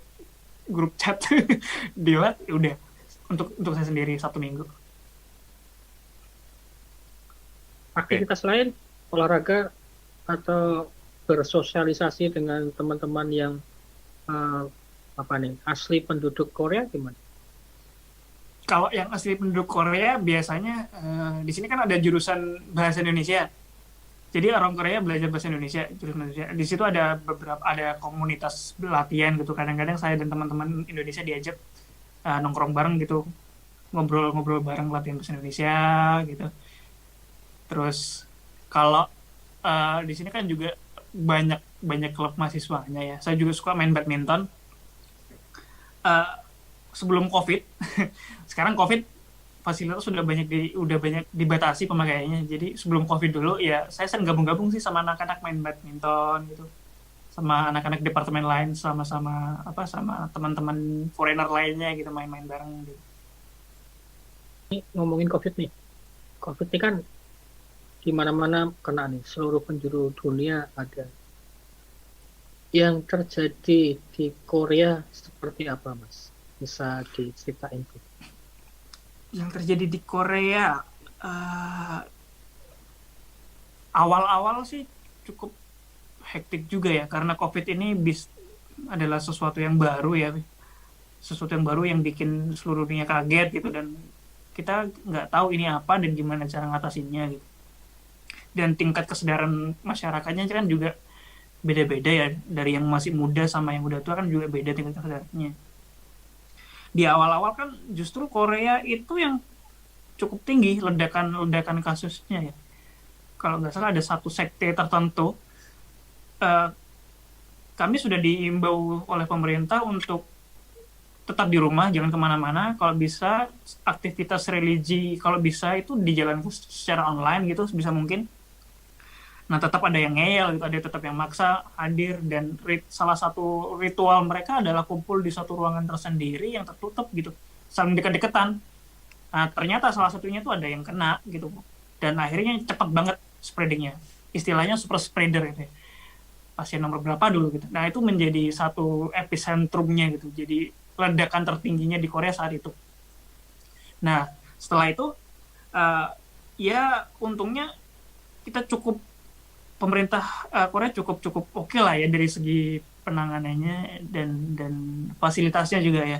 grup chat di lab, ya udah untuk saya sendiri Sabtu Minggu. Aktivitas lain, olahraga atau bersosialisasi dengan teman-teman yang asli penduduk Korea gimana? Kalau yang asli penduduk Korea biasanya di sini kan ada jurusan bahasa Indonesia. Jadi orang Korea belajar bahasa Indonesia, jurusan Indonesia. Di situ ada komunitas latihan gitu. Kadang-kadang saya dan teman-teman Indonesia diajak nongkrong bareng gitu, ngobrol-ngobrol bareng latihan bahasa Indonesia gitu. Terus kalau di sini kan juga banyak banyak klub mahasiswanya ya. Saya juga suka main badminton. Eh, Sebelum COVID, sekarang COVID fasilitas udah banyak dibatasi pemakaiannya. Jadi sebelum COVID dulu ya saya sering gabung-gabung sih sama anak-anak main badminton gitu, sama anak-anak departemen lain, sama teman-teman foreigner lainnya gitu, main-main bareng gitu. Ini ngomongin COVID nih. COVID ini kan di mana-mana kena nih, seluruh penjuru dunia ada. Yang terjadi di Korea seperti apa, Mas? Bisa diceritain tuh. Yang terjadi di Korea awal-awal sih cukup hektik juga ya, karena COVID ini adalah sesuatu yang baru ya, sesuatu yang baru yang bikin seluruh dunia kaget gitu, dan kita nggak tahu ini apa dan gimana cara ngatasinnya gitu. Dan tingkat kesadaran masyarakatnya kan juga beda-beda ya, dari yang masih muda sama yang udah tua kan juga beda tingkat kesadarannya. Di awal-awal kan justru Korea itu yang cukup tinggi ledakan kasusnya ya. Kalau nggak salah ada satu sekte tertentu, kami sudah diimbau oleh pemerintah untuk tetap di rumah, jangan kemana-mana. Kalau bisa aktivitas religi, kalau bisa itu dijalankan secara online gitu, sebisa mungkin. Nah, tetap ada yang ngeyel gitu, ada tetap yang maksa hadir, dan salah satu ritual mereka adalah kumpul di satu ruangan tersendiri yang tertutup gitu, saling dekat-dekatan. Nah, ternyata salah satunya tuh ada yang kena gitu, dan akhirnya cepat banget spreadingnya, istilahnya super spreader gitu ya. Pasien nomor berapa dulu gitu. Nah, itu menjadi satu epicentrumnya gitu, jadi ledakan tertingginya di Korea saat itu. Nah, setelah itu ya untungnya kita pemerintah Korea cukup oke lah ya dari segi penanganannya dan fasilitasnya juga ya.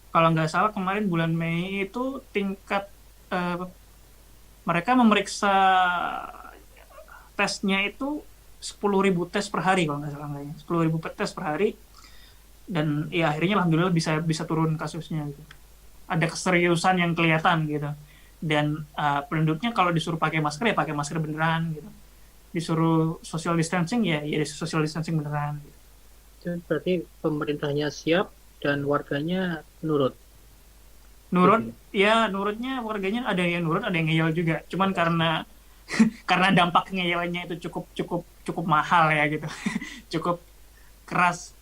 Kalau nggak salah kemarin bulan Mei itu tingkat mereka memeriksa tesnya itu 10.000 tes per hari kalau nggak salah, 10.000 tes per hari, dan ya akhirnya alhamdulillah bisa turun kasusnya gitu. Ada keseriusan yang kelihatan gitu, dan penduduknya kalau disuruh pakai masker ya pakai masker beneran gitu, disuruh social distancing ya social distancing beneran gitu. Berarti pemerintahnya siap dan warganya nurut. Ya nurutnya warganya, ada yang nurut ada yang ngeyel juga, cuman karena dampak ngeyelnya itu cukup mahal ya gitu. Cukup keras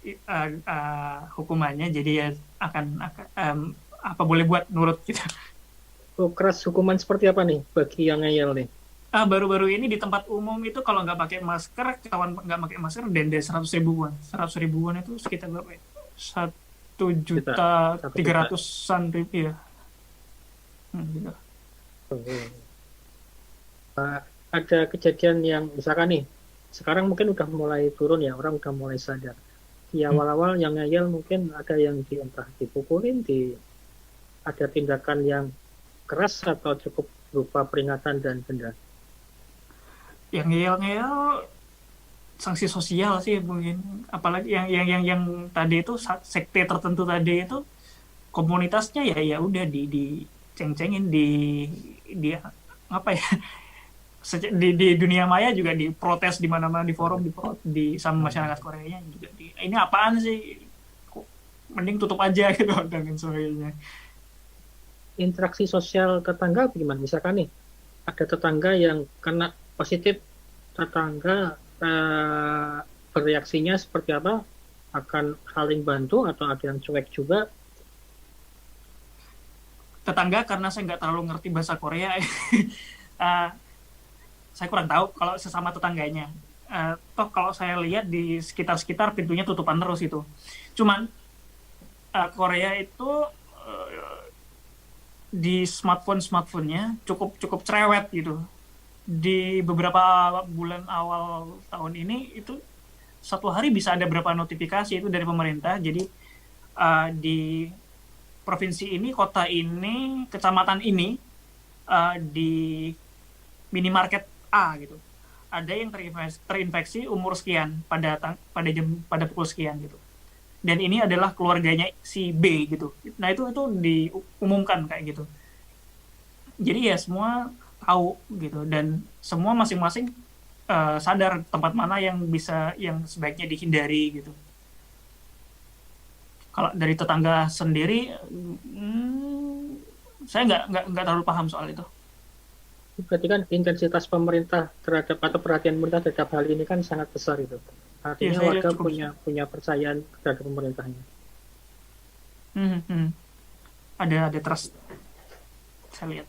hukumannya, jadi ya akan apa boleh buat nurut gitu. Keras hukuman seperti apa nih bagi yang ngeyel nih? Baru-baru ini di tempat umum itu kalau nggak pakai masker, kawan nggak pakai masker, denda 100 ribuan itu sekitar berapa ya? 1.300.000 rupiah. Gitu. Ada kejadian yang misalkan nih, sekarang mungkin udah mulai turun ya, orang udah mulai sadar. Di awal-awal yang ngeyel mungkin ada yang entah dipukulin, ada tindakan yang keras atau cukup berupa peringatan dan denda. Yang ngeyel sanksi sosial sih mungkin, apalagi yang tadi itu sekte tertentu tadi itu komunitasnya ya udah di ceng-cengin di apa ya, di dunia maya juga diprotes di mana-mana, di forum di sama masyarakat Koreanya juga ini apaan sih, kok mending tutup aja gitu dan sebagainya. Interaksi sosial tetangga bagaimana? Misalkan nih ada tetangga yang kena positif, tetangga bereaksinya seperti apa? Akan saling bantu atau ada yang cuek juga? Tetangga, karena saya nggak terlalu ngerti bahasa Korea, saya kurang tahu kalau sesama tetangganya. Toh kalau saya lihat di sekitar pintunya tutupan terus itu. Cuman Korea itu di smartphone-nya cukup cerewet gitu. Di beberapa bulan awal tahun ini itu satu hari bisa ada berapa notifikasi itu dari pemerintah. Jadi di provinsi ini, kota ini, kecamatan ini di minimarket A gitu. Ada yang terinfeksi umur sekian pada pukul sekian gitu. Dan ini adalah keluarganya si B gitu. Nah itu diumumkan kayak gitu. Jadi ya semua tahu gitu, dan semua masing-masing sadar tempat mana yang sebaiknya dihindari gitu. Kalau dari tetangga sendiri, saya nggak terlalu paham soal itu. Berarti kan intensitas pemerintah terhadap atau perhatian pemerintah terhadap hal ini kan sangat besar itu. Artinya Ya, warga punya percayaan terhadap pemerintahnya. Ada trust. Saya lihat.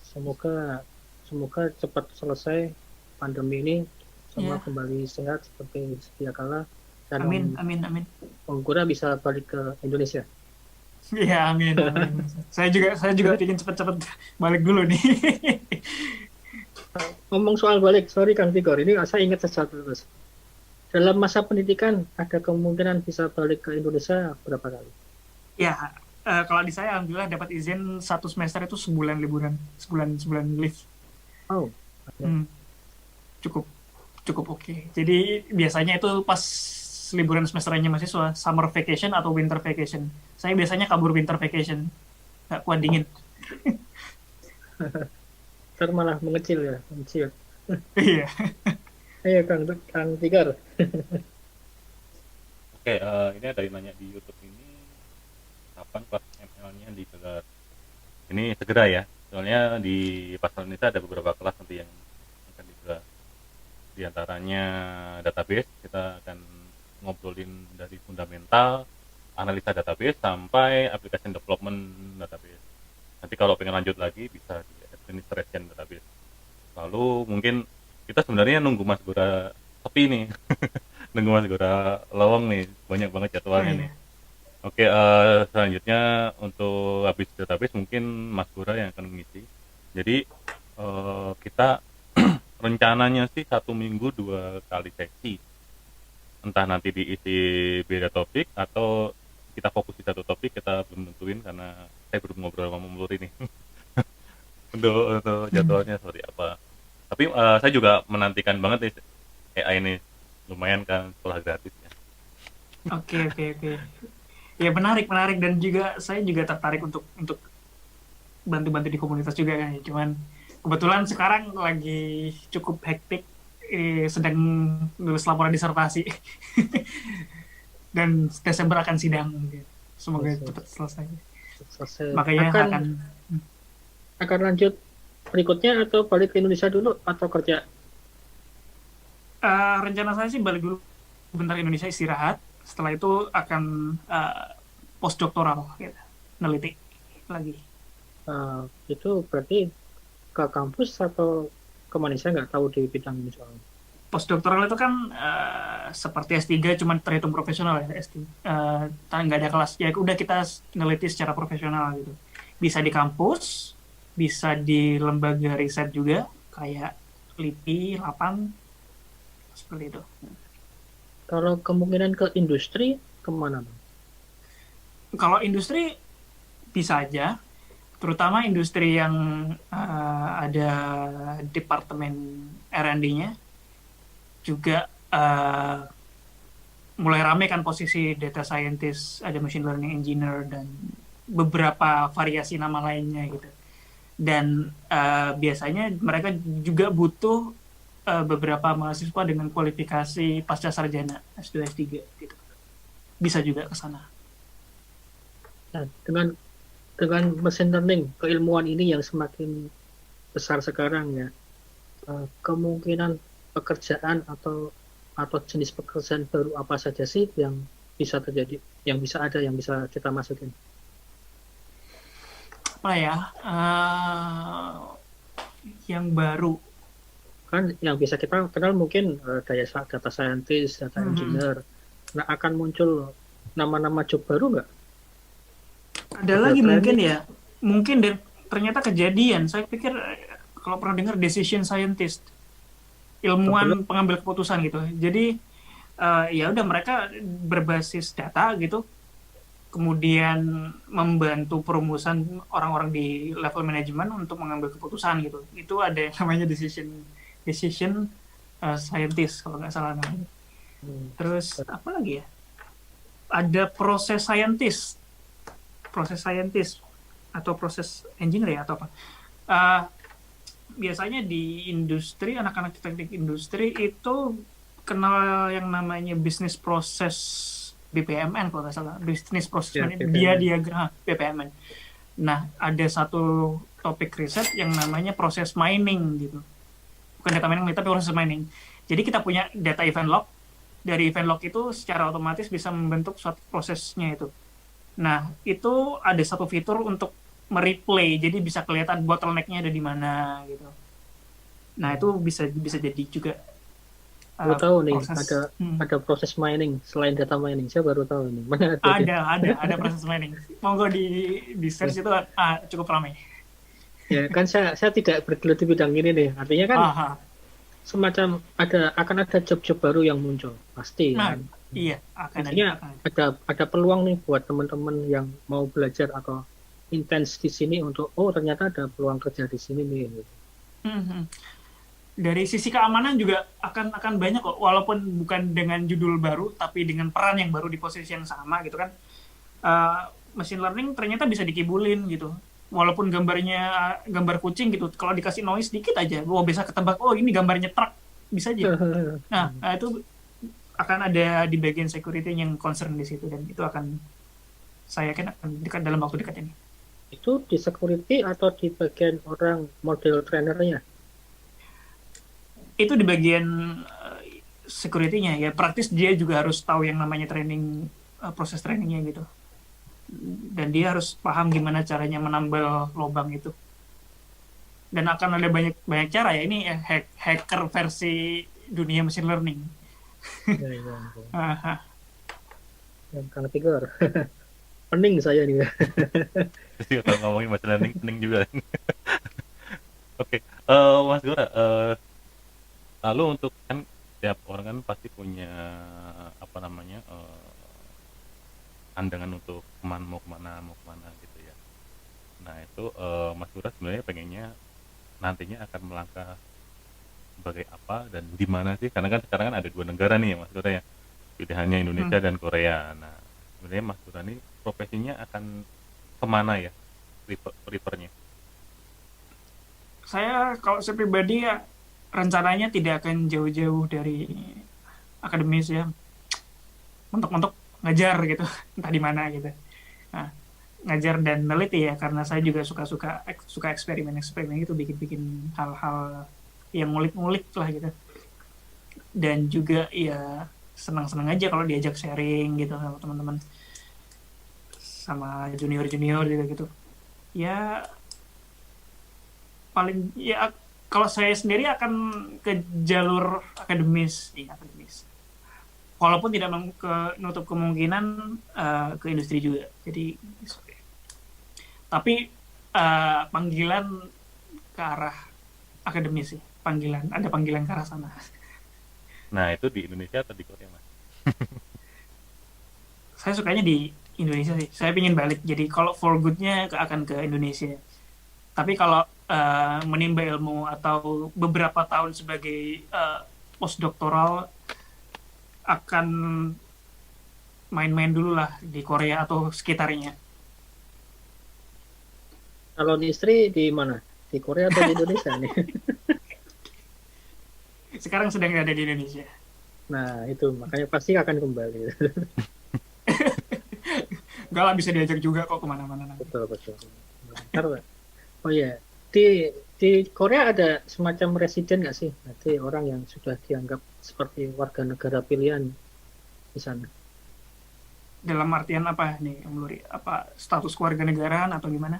Semoga cepat selesai pandemi ini, semua kembali sehat seperti sedia kala. Dan Amin. Onggura bisa balik ke Indonesia. Iya, amin. Saya juga ingin cepat-cepat balik dulu nih. Ngomong soal balik, sorry Kang Tigor, ini saya ingat sesuatu terus. Dalam masa pendidikan, ada kemungkinan bisa balik ke Indonesia berapa kali? Ya, kalau di saya alhamdulillah dapat izin 1 semester itu sebulan liburan, sebulan leave. Oh. Cukup oke. Jadi biasanya itu pas liburan semesternya mahasiswa, summer vacation atau winter vacation. Saya biasanya kabur winter vacation, nggak kuat dingin. Ntar malah mengecil. Iya. Ayo Kang Tigor. Oke, ini ada yang nanya di YouTube ini, kapan kelas ML-nya digelar? Ini segera ya, soalnya di Pasar Indonesia ada beberapa kelas nanti yang akan digelar. Di antaranya database, kita akan ngobrolin dari fundamental, analisa database, sampai application development database. Nanti kalau pengen lanjut lagi, bisa di administration database. Lalu mungkin kita sebenarnya nunggu Mas Gora sepi nih. Nunggu Mas Gora lowong nih, banyak banget jadwalnya nih. Oke, selanjutnya untuk habis database mungkin Mas Gora yang akan mengisi. Jadi kita rencananya sih 1 minggu 2 kali sesi. Entah nanti diisi beda topik atau kita fokus di satu topik, kita belum tentuin karena saya belum ngobrol sama Mulur ini. untuk jadwalnya seperti apa. Tapi saya juga menantikan banget nih AI ini, lumayan kan sekolah gratis ya. Oke. Ya menarik, dan juga saya juga tertarik untuk bantu-bantu di komunitas juga kan. Cuman kebetulan sekarang lagi cukup hektik, sedang nulis laporan disertasi. Dan Desember akan sidang. Semoga cepat selesai. Makanya akan lanjut berikutnya atau balik ke Indonesia dulu atau kerja? Rencana saya sih balik dulu bentar Indonesia, istirahat. Setelah itu akan postdoktoral gitu, neliti lagi. Itu berarti ke kampus atau kemana? Saya nggak tahu di bidang ini soalnya. Postdoktoral itu kan seperti S3, cuma terhitung profesional ya. S3 nggak ada kelas, ya udah kita neliti secara profesional gitu. Bisa di kampus, bisa di lembaga riset juga kayak LIPI, LAPAN, seperti itu. Kalau kemungkinan ke industri kemana, Bang? Kalau industri bisa aja, terutama industri yang ada departemen R&D-nya juga mulai rame kan posisi data scientist, ada machine learning engineer, dan beberapa variasi nama lainnya gitu. Dan biasanya mereka juga butuh beberapa mahasiswa dengan kualifikasi pasca sarjana S2 S3 gitu. Bisa juga ke sana. Nah, dengan machine learning, keilmuan ini yang semakin besar sekarang ya, kemungkinan pekerjaan atau jenis pekerjaan baru apa saja sih yang bisa terjadi, yang bisa kita masukin? Apa ya? Yang baru kan yang bisa kita kenal mungkin data scientist, data engineer. Nah, akan muncul nama-nama job baru nggak? Ada lagi mungkin dan ternyata kejadian. Saya pikir kalau pernah dengar decision scientist, ilmuwan pengambil keputusan gitu. Jadi ya udah, mereka berbasis data gitu, kemudian membantu perumusan orang-orang di level manajemen untuk mengambil keputusan gitu. Itu ada yang namanya decision scientist kalau nggak salah namanya. Terus apa lagi ya? Ada proses scientist atau proses engineer ya atau apa? Uh, Biasanya di industri, anak-anak teknik industri itu kenal yang namanya bisnis proses BPMN kalau nggak salah, bisnis proses Ya, dia BPMN. diagram BPMN. Nah, ada satu topik riset yang namanya proses mining gitu. Bukan data mining, tapi proses mining. Jadi kita punya data event log. Dari event log itu secara otomatis bisa membentuk suatu prosesnya itu. Nah, itu ada satu fitur untuk mereplay, jadi bisa kelihatan bottleneck-nya ada di mana gitu. Nah, itu bisa jadi juga Baru tahu nih proses. ada proses mining selain data mining. Saya baru tahu ini. Mana ada? Ada proses mining. Monggo di search itu cukup ramai. Ya kan saya tidak bergelut di bidang ini nih. Artinya kan Aha. semacam akan ada job-job baru yang muncul pasti. Nah, Kan? iya akan Artinya ada. ada peluang nih buat teman-teman yang mau belajar atau intens di sini untuk ternyata ada peluang kerja di sini nih. Gitu. Mhm. Dari sisi keamanan juga akan banyak kok, walaupun bukan dengan judul baru tapi dengan peran yang baru di posisi yang sama gitu kan. Machine learning ternyata bisa dikibulin gitu, walaupun gambar kucing gitu, kalau dikasih noise dikit aja bisa ketebak ini gambarnya truk, bisa aja. Nah, itu akan ada di bagian security yang concern di situ, dan itu akan saya yakin akan dekat dalam waktu dekat ini. Itu di security atau di bagian orang model trainernya? Itu di bagian security-nya ya. Praktis dia juga harus tahu yang namanya training, proses trainingnya gitu, dan dia harus paham gimana caranya menambal lubang itu. Dan akan ada banyak cara ya, ini hacker versi dunia machine learning. Ya. Yang Kang Tigor. Pening saya nih. Jadi kalau ngomongin machine learning pening juga. Oke, Mas Gora, lalu untuk kan tiap orang kan pasti punya pandangan untuk mau kemana gitu ya. Nah itu Mas Gora sebenarnya pengennya nantinya akan melangkah sebagai apa dan di mana sih? Karena kan sekarang kan ada 2 negara nih ya Mas Gora ya, pilihannya Indonesia dan Korea. Nah sebenarnya Mas Gora ini profesinya akan kemana ya, prefernya? Kalau saya pribadi ya, rencananya tidak akan jauh-jauh dari akademis ya, untuk ngajar gitu, entah di mana gitu. Nah, ngajar dan neliti ya, karena saya juga suka eksperimen itu, bikin hal-hal yang ngulik-ngulik lah gitu. Dan juga ya senang-senang aja kalau diajak sharing gitu sama teman-teman, sama junior gitu. Ya paling ya, kalau saya sendiri akan ke jalur akademis. Walaupun tidak menutup kemungkinan ke industri juga. Jadi, tapi panggilan ke arah akademis sih. Ada panggilan ke arah sana. Nah itu di Indonesia atau di Korea Mas? Saya sukanya di Indonesia sih. Saya ingin balik. Jadi kalau for good-nya akan ke Indonesia. Tapi kalau menimba ilmu atau beberapa tahun sebagai postdoktoral, akan main-main dulu lah di Korea atau sekitarnya. Kalau istri di mana? Di Korea atau di Indonesia nih? Sekarang sedang ada di Indonesia. Nah itu makanya pasti akan kembali. Enggak lah, bisa diajak juga kok kemana-mana. Betul. Oh ya, di Korea ada semacam residen nggak sih? Nanti orang yang sudah dianggap seperti warga negara pilihan di sana. Dalam artian apa nih, Om Luri? Apa status kewarganegaraan atau gimana?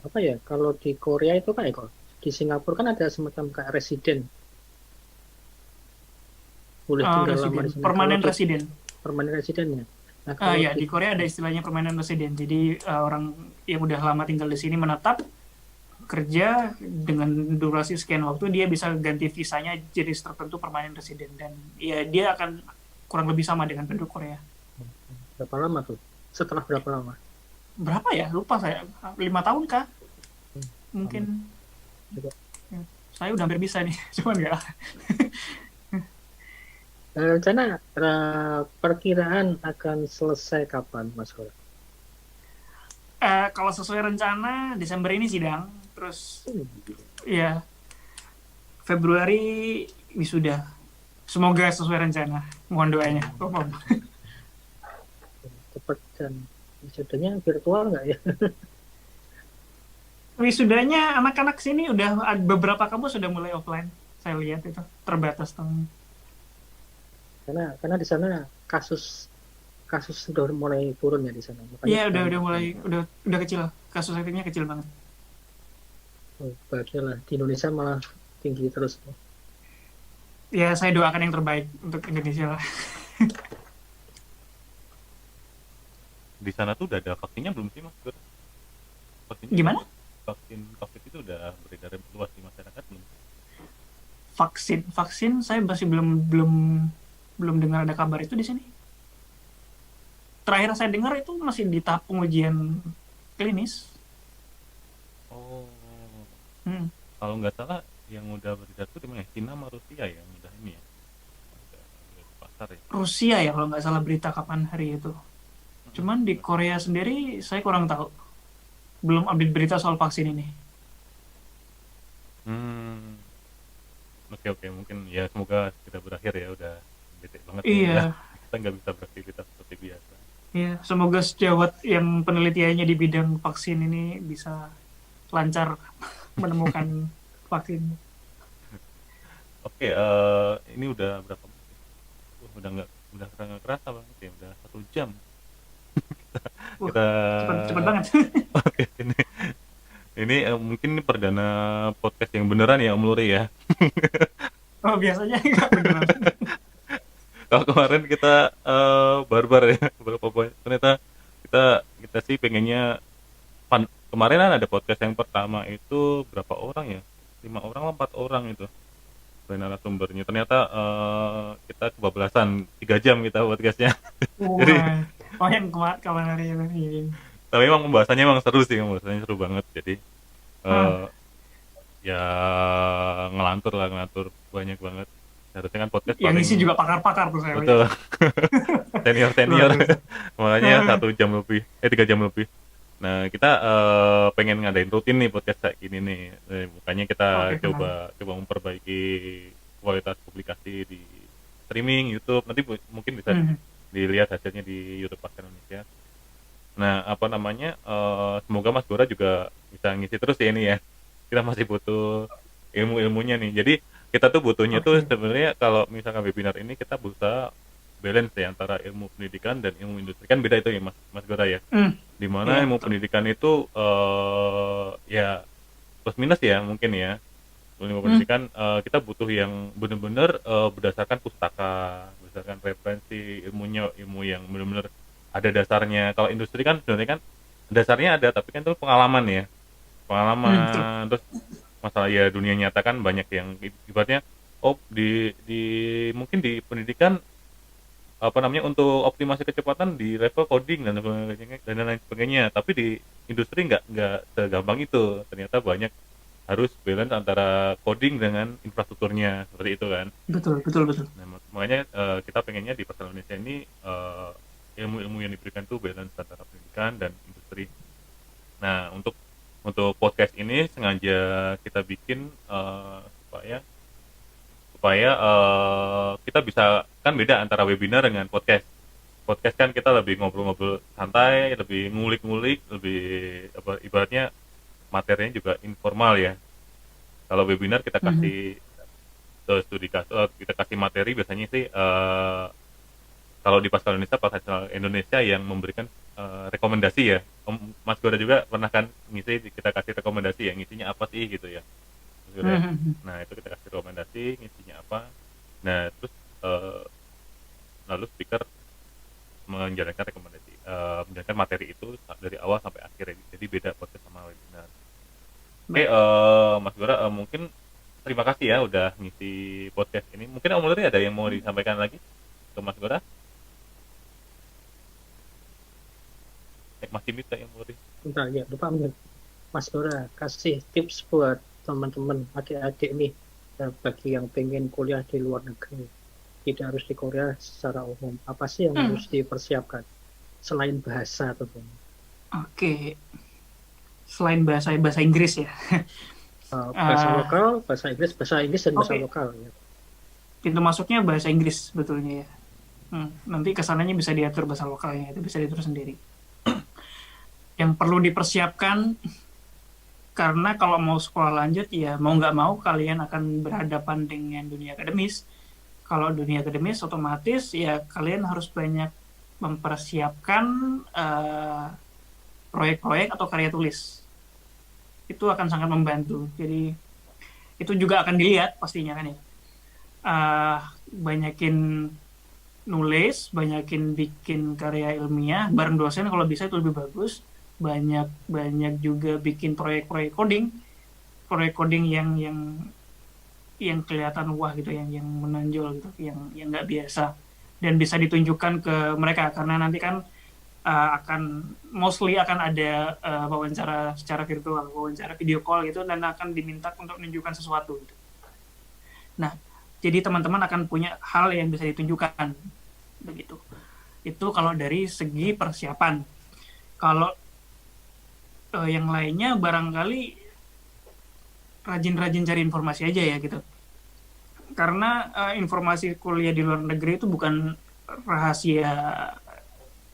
Apa ya? Kalau di Korea itu kan di Singapura kan ada semacam kayak residen. Boleh tinggal lama di sana. Permanen residennya. Nah, ya di Korea ada istilahnya permanent resident. Jadi orang yang udah lama tinggal di sini menetap, kerja dengan durasi sekian waktu, dia bisa ganti visanya jenis tertentu permanent resident, dan ya dia akan kurang lebih sama dengan penduduk Korea. Berapa lama tuh? Setelah berapa lama? Berapa ya? Lupa saya. 5 tahun kah? Mungkin. Lama juga. Ya. Saya udah hampir bisa nih, cuman nggak. Rencana perkiraan akan selesai kapan, Mas Gora? Kalau sesuai rencana Desember ini sidang, terus ya Februari wisuda. Semoga sesuai rencana. Mohon doanya. Mohon. Cepat, dan wisudanya virtual nggak ya? Wisudanya anak-anak sini udah beberapa kampus sudah mulai offline. Saya lihat itu terbatas tahun. Karena di sana kasus kasus sudah mulai turun ya di sana. Makanya Iya, udah banyak mulai yang udah kecil. Kasus aktifnya kecil banget. bahagia lah. Di Indonesia malah tinggi terus. Ya, saya doakan yang terbaik untuk Indonesia lah. Di sana tuh udah ada vaksinnya belum sih Mas Gur? Vaksinnya Gimana? vaksin COVID itu udah beredar luas di masyarakat belum? Vaksin saya masih belum dengar ada kabar itu di sini. Terakhir saya dengar itu masih di tahap pengujian klinis. Oh, Hmm. kalau nggak salah yang udah beredar tuh di mana? Cina sama Rusia yang udah ini ya, udah di pasar ya. Rusia ya kalau nggak salah berita kapan hari itu. Cuman di Korea sendiri saya kurang tahu. Belum update berita soal vaksin ini. Hmm, oke mungkin ya semoga kita berakhir ya, udah bete banget nih udah Iya, kita nggak bisa beraktivitas seperti biasa. iya. Semoga sejawat yang penelitiannya di bidang vaksin ini bisa lancar menemukan vaksin. Oke, ini udah berapa menit? Udah nggak kerasa banget ya, udah 1 jam. Wah, Kita cepet banget. oke ini mungkin ini perdana podcast yang beneran ya Om Luri ya. Oh, biasanya nggak beneran. Kalau kemarin kita barbar ya, berapa banyak ternyata kita sih pengennya kemarin kan ada podcast yang pertama itu berapa orang ya, 5 orang atau 4 orang itu narasumbernya, ternyata kita kebablasan 3 jam kita podcastnya. Jadi Wah, oh yang kapan hari itu. Iya. tapi emang pembahasannya seru banget, jadi Ah, eh, ya ngelantur banyak banget. Harusnya kan podcast yang paling isi juga pakar-pakar tuh saya lihat. betul senior Luar senior biasa. makanya 1 jam lebih 3 jam lebih. Nah kita pengen ngadain rutin nih podcast kayak gini nih. Makanya kita Oke, kenal. coba memperbaiki kualitas publikasi di streaming YouTube, nanti mungkin bisa Hmm. dilihat hasilnya di YouTube Pasar Indonesia. Nah apa namanya, semoga Mas Gora juga bisa ngisi terus ya ini ya, kita masih butuh ilmunya nih. Jadi kita tuh butuhnya tuh Oke. sebenarnya kalau misalkan webinar ini kita berusaha balance ya antara ilmu pendidikan dan ilmu industri, kan beda itu ya Mas Gora ya, Hmm. dimana Iya, ilmu betul. pendidikan itu ya plus minus ya mungkin ya. Ilmu Hmm. pendidikan kita butuh yang benar-benar berdasarkan pustaka, berdasarkan referensi ilmunya, ilmu yang benar-benar ada dasarnya. Kalau industri kan sebenarnya kan dasarnya ada, tapi kan itu pengalaman ya, Betul. pengalaman. Terus masalah ya dunia nyata kan banyak yang ibaratnya, oh di mungkin di pendidikan apa namanya untuk optimasi kecepatan di level coding dan lain sebagainya, tapi di industri nggak segampang itu, ternyata banyak harus balance antara coding dengan infrastrukturnya seperti itu kan. Betul, betul, betul. Nah, makanya kita pengennya di Persal Indonesia ini ilmu-ilmu yang diberikan tuh balance antara pendidikan dan industri. Nah, untuk podcast ini sengaja kita bikin supaya supaya kita bisa, kan beda antara webinar dengan podcast. Podcast kan kita lebih ngobrol-ngobrol santai, lebih ngulik-ngulik, lebih apa ibaratnya materinya juga informal ya. Kalau webinar kita Hmm. kasih studi kasus, kita kasih materi biasanya sih kalau di Pascal Indonesia, Pascal Indonesia yang memberikan rekomendasi ya. Mas Gora juga pernah kan ngisi, kita kasih rekomendasi ya, ngisinya apa sih gitu ya Mas Gora ya. Hmm. Nah itu kita kasih rekomendasi ngisinya apa. Nah terus lalu speaker menjalankan rekomendasi, menjalankan materi itu dari awal sampai akhir. Jadi beda podcast sama webinar. Oke, Baik. Mas Gora, mungkin terima kasih ya udah ngisi podcast ini. Mungkin Om Luri ada yang mau disampaikan lagi ke Mas Gora? masih minta yang Luri. Bentar ya, lupa ambil. Mas Dora, kasih tips buat teman-teman adik-adik nih, bagi yang pengen kuliah di luar negeri. Tidak harus di Korea secara umum. Apa sih yang harus dipersiapkan selain bahasa tentunya? Oke, selain bahasa bahasa Inggris ya. Bahasa Eh, lokal, bahasa Inggris dan bahasa Oke, lokal ya. pintu masuknya bahasa Inggris sebetulnya ya. Nanti kesananya bisa diatur bahasa lokalnya, itu bisa diatur sendiri. Yang perlu dipersiapkan, karena kalau mau sekolah lanjut ya mau nggak mau kalian akan berhadapan dengan dunia akademis. Kalau dunia akademis otomatis ya kalian harus banyak mempersiapkan eh, proyek-proyek atau karya tulis. Itu akan sangat membantu. Jadi itu juga akan dilihat pastinya kan ya. Eh, Banyakin nulis, banyakin bikin karya ilmiah bareng dosen kalau bisa itu lebih bagus. Banyak banyak juga bikin proyek coding yang kelihatan wah gitu, yang menonjol gitu, yang nggak biasa dan bisa ditunjukkan ke mereka karena nanti kan akan mostly akan ada wawancara secara virtual, wawancara video call gitu dan akan diminta untuk menunjukkan sesuatu gitu. Nah, jadi teman-teman akan punya hal yang bisa ditunjukkan begitu. Itu kalau dari segi persiapan. Kalau yang lainnya barangkali rajin-rajin cari informasi aja ya gitu. Karena informasi kuliah di luar negeri itu bukan rahasia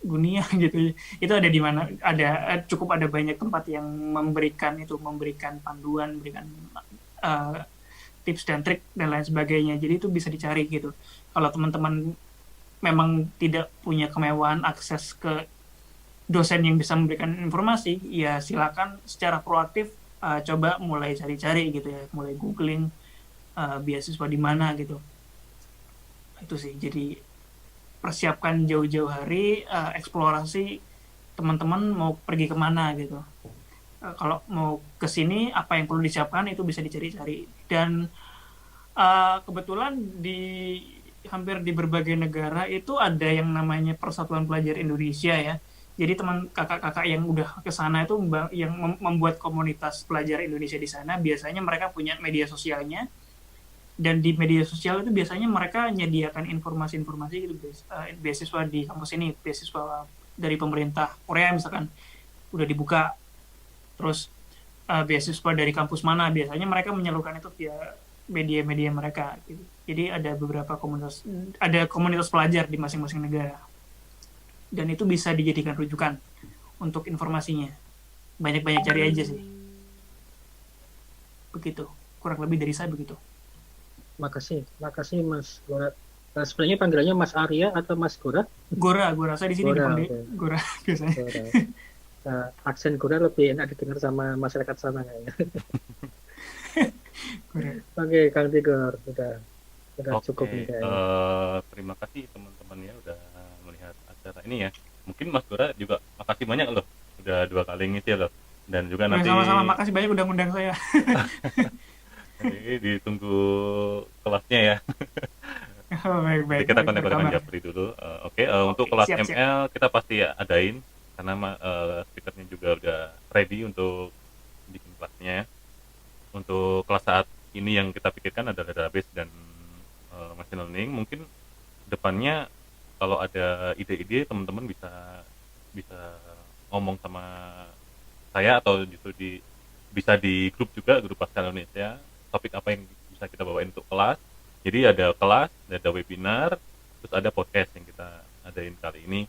dunia gitu. Itu ada di mana ada cukup ada banyak tempat yang memberikan panduan, memberikan uh, tips dan trik dan lain sebagainya. Jadi itu bisa dicari gitu. Kalau teman-teman memang tidak punya kemewahan akses ke dosen yang bisa memberikan informasi, ya silakan secara proaktif coba mulai cari-cari gitu ya, mulai googling beasiswa di mana gitu. Itu sih. Jadi persiapkan jauh-jauh hari, eksplorasi teman-teman mau pergi kemana gitu. Kalau mau ke sini apa yang perlu disiapkan itu bisa dicari-cari. Dan kebetulan hampir di berbagai negara itu ada yang namanya Persatuan Pelajar Indonesia ya. Jadi teman kakak-kakak yang udah ke sana itu yang membuat komunitas pelajar Indonesia di sana, biasanya mereka punya media sosialnya dan di media sosial itu biasanya mereka menyediakan informasi-informasi gitu, beasiswa di kampus ini, beasiswa dari pemerintah Korea misalkan udah dibuka, terus beasiswa dari kampus mana, biasanya mereka menyalurkan itu via media-media mereka gitu. Jadi ada komunitas pelajar di masing-masing negara dan itu bisa dijadikan rujukan untuk informasinya. Banyak-banyak cari aja sih, begitu, kurang lebih dari saya begitu. Makasih Mas Gora. Sebenarnya panggilannya Mas Arya atau Mas Gora? Gora saya di sini Gora, dipanggil okay. Gora biasanya. Gora. Aksen Gora lebih enak didengar sama masyarakat sana kayaknya. Oke, Kang Tigor, udah cukup nih kayaknya. Terima kasih teman-teman ya udah melihat acara ini ya. Mungkin Mas Gora juga makasih banyak loh, udah 2 kali ngisi loh. Dan juga nanti Sama-sama, makasih banyak udah ngundang saya. nanti ditunggu kelasnya ya. Baik, Jadi kita kontak dengan Japri dulu. Untuk kelas siap. ML kita pasti adain karena speakernya juga udah ready untuk bikin kelasnya ya. Untuk kelas saat ini yang kita pikirkan adalah database dan machine learning. Mungkin depannya kalau ada ide-ide teman-teman bisa ngomong sama saya atau justru bisa di grup Pascal Indonesia, topik apa yang bisa kita bawain untuk kelas. Jadi ada kelas, ada webinar, terus ada podcast yang kita adain kali ini.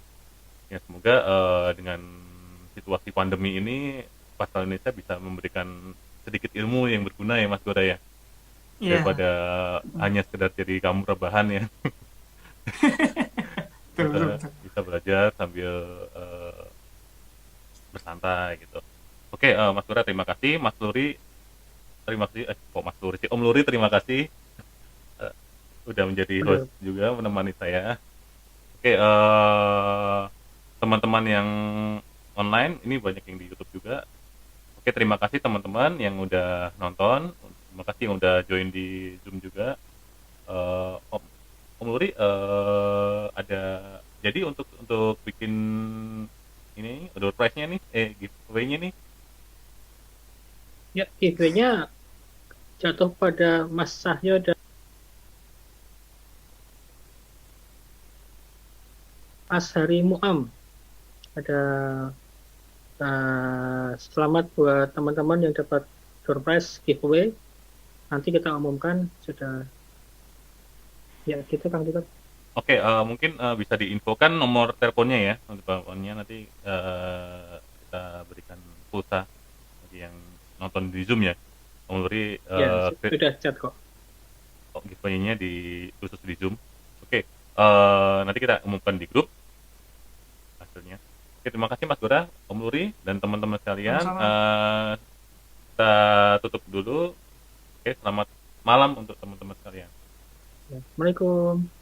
Ya semoga dengan situasi pandemi ini Pascal Indonesia bisa memberikan sedikit ilmu yang berguna ya Mas Gora ya. Daripada hanya sekedar jadi kamu rebahan ya. Betul. Bisa belajar sambil bersantai gitu. Oke, Mas Gora terima kasih, Mas Luri terima kasih, Mas Luri sih, Om Luri terima kasih udah menjadi host juga menemani saya. Oke, teman-teman yang online ini banyak yang di YouTube juga. Oke, terima kasih teman-teman yang udah nonton, terima kasih yang udah join di Zoom juga. Om Luri ada jadi untuk bikin ini door prize-nya nih, giveaway-nya nih. Ya, giveaway-nya jatuh pada Mas Sahyo dan Mas Hari Muam. Ada selamat buat teman-teman yang dapat door prize giveaway. Nanti kita umumkan sudah. Ya, gitu Kang Tito. Oke, mungkin bisa diinfokan nomor teleponnya ya, nomor teleponnya nanti kita berikan pulsa bagi yang nonton di Zoom ya. Om Luri Ya, sudah chat kok. giveaway-nya di khusus di Zoom. Oke, nanti kita umumkan di grup hasilnya. Oke, terima kasih Mas Gora, Om Luri dan teman-teman sekalian. Sama-sama. Kita tutup dulu. Oke, selamat malam untuk teman-teman sekalian. Ya, Assalamualaikum.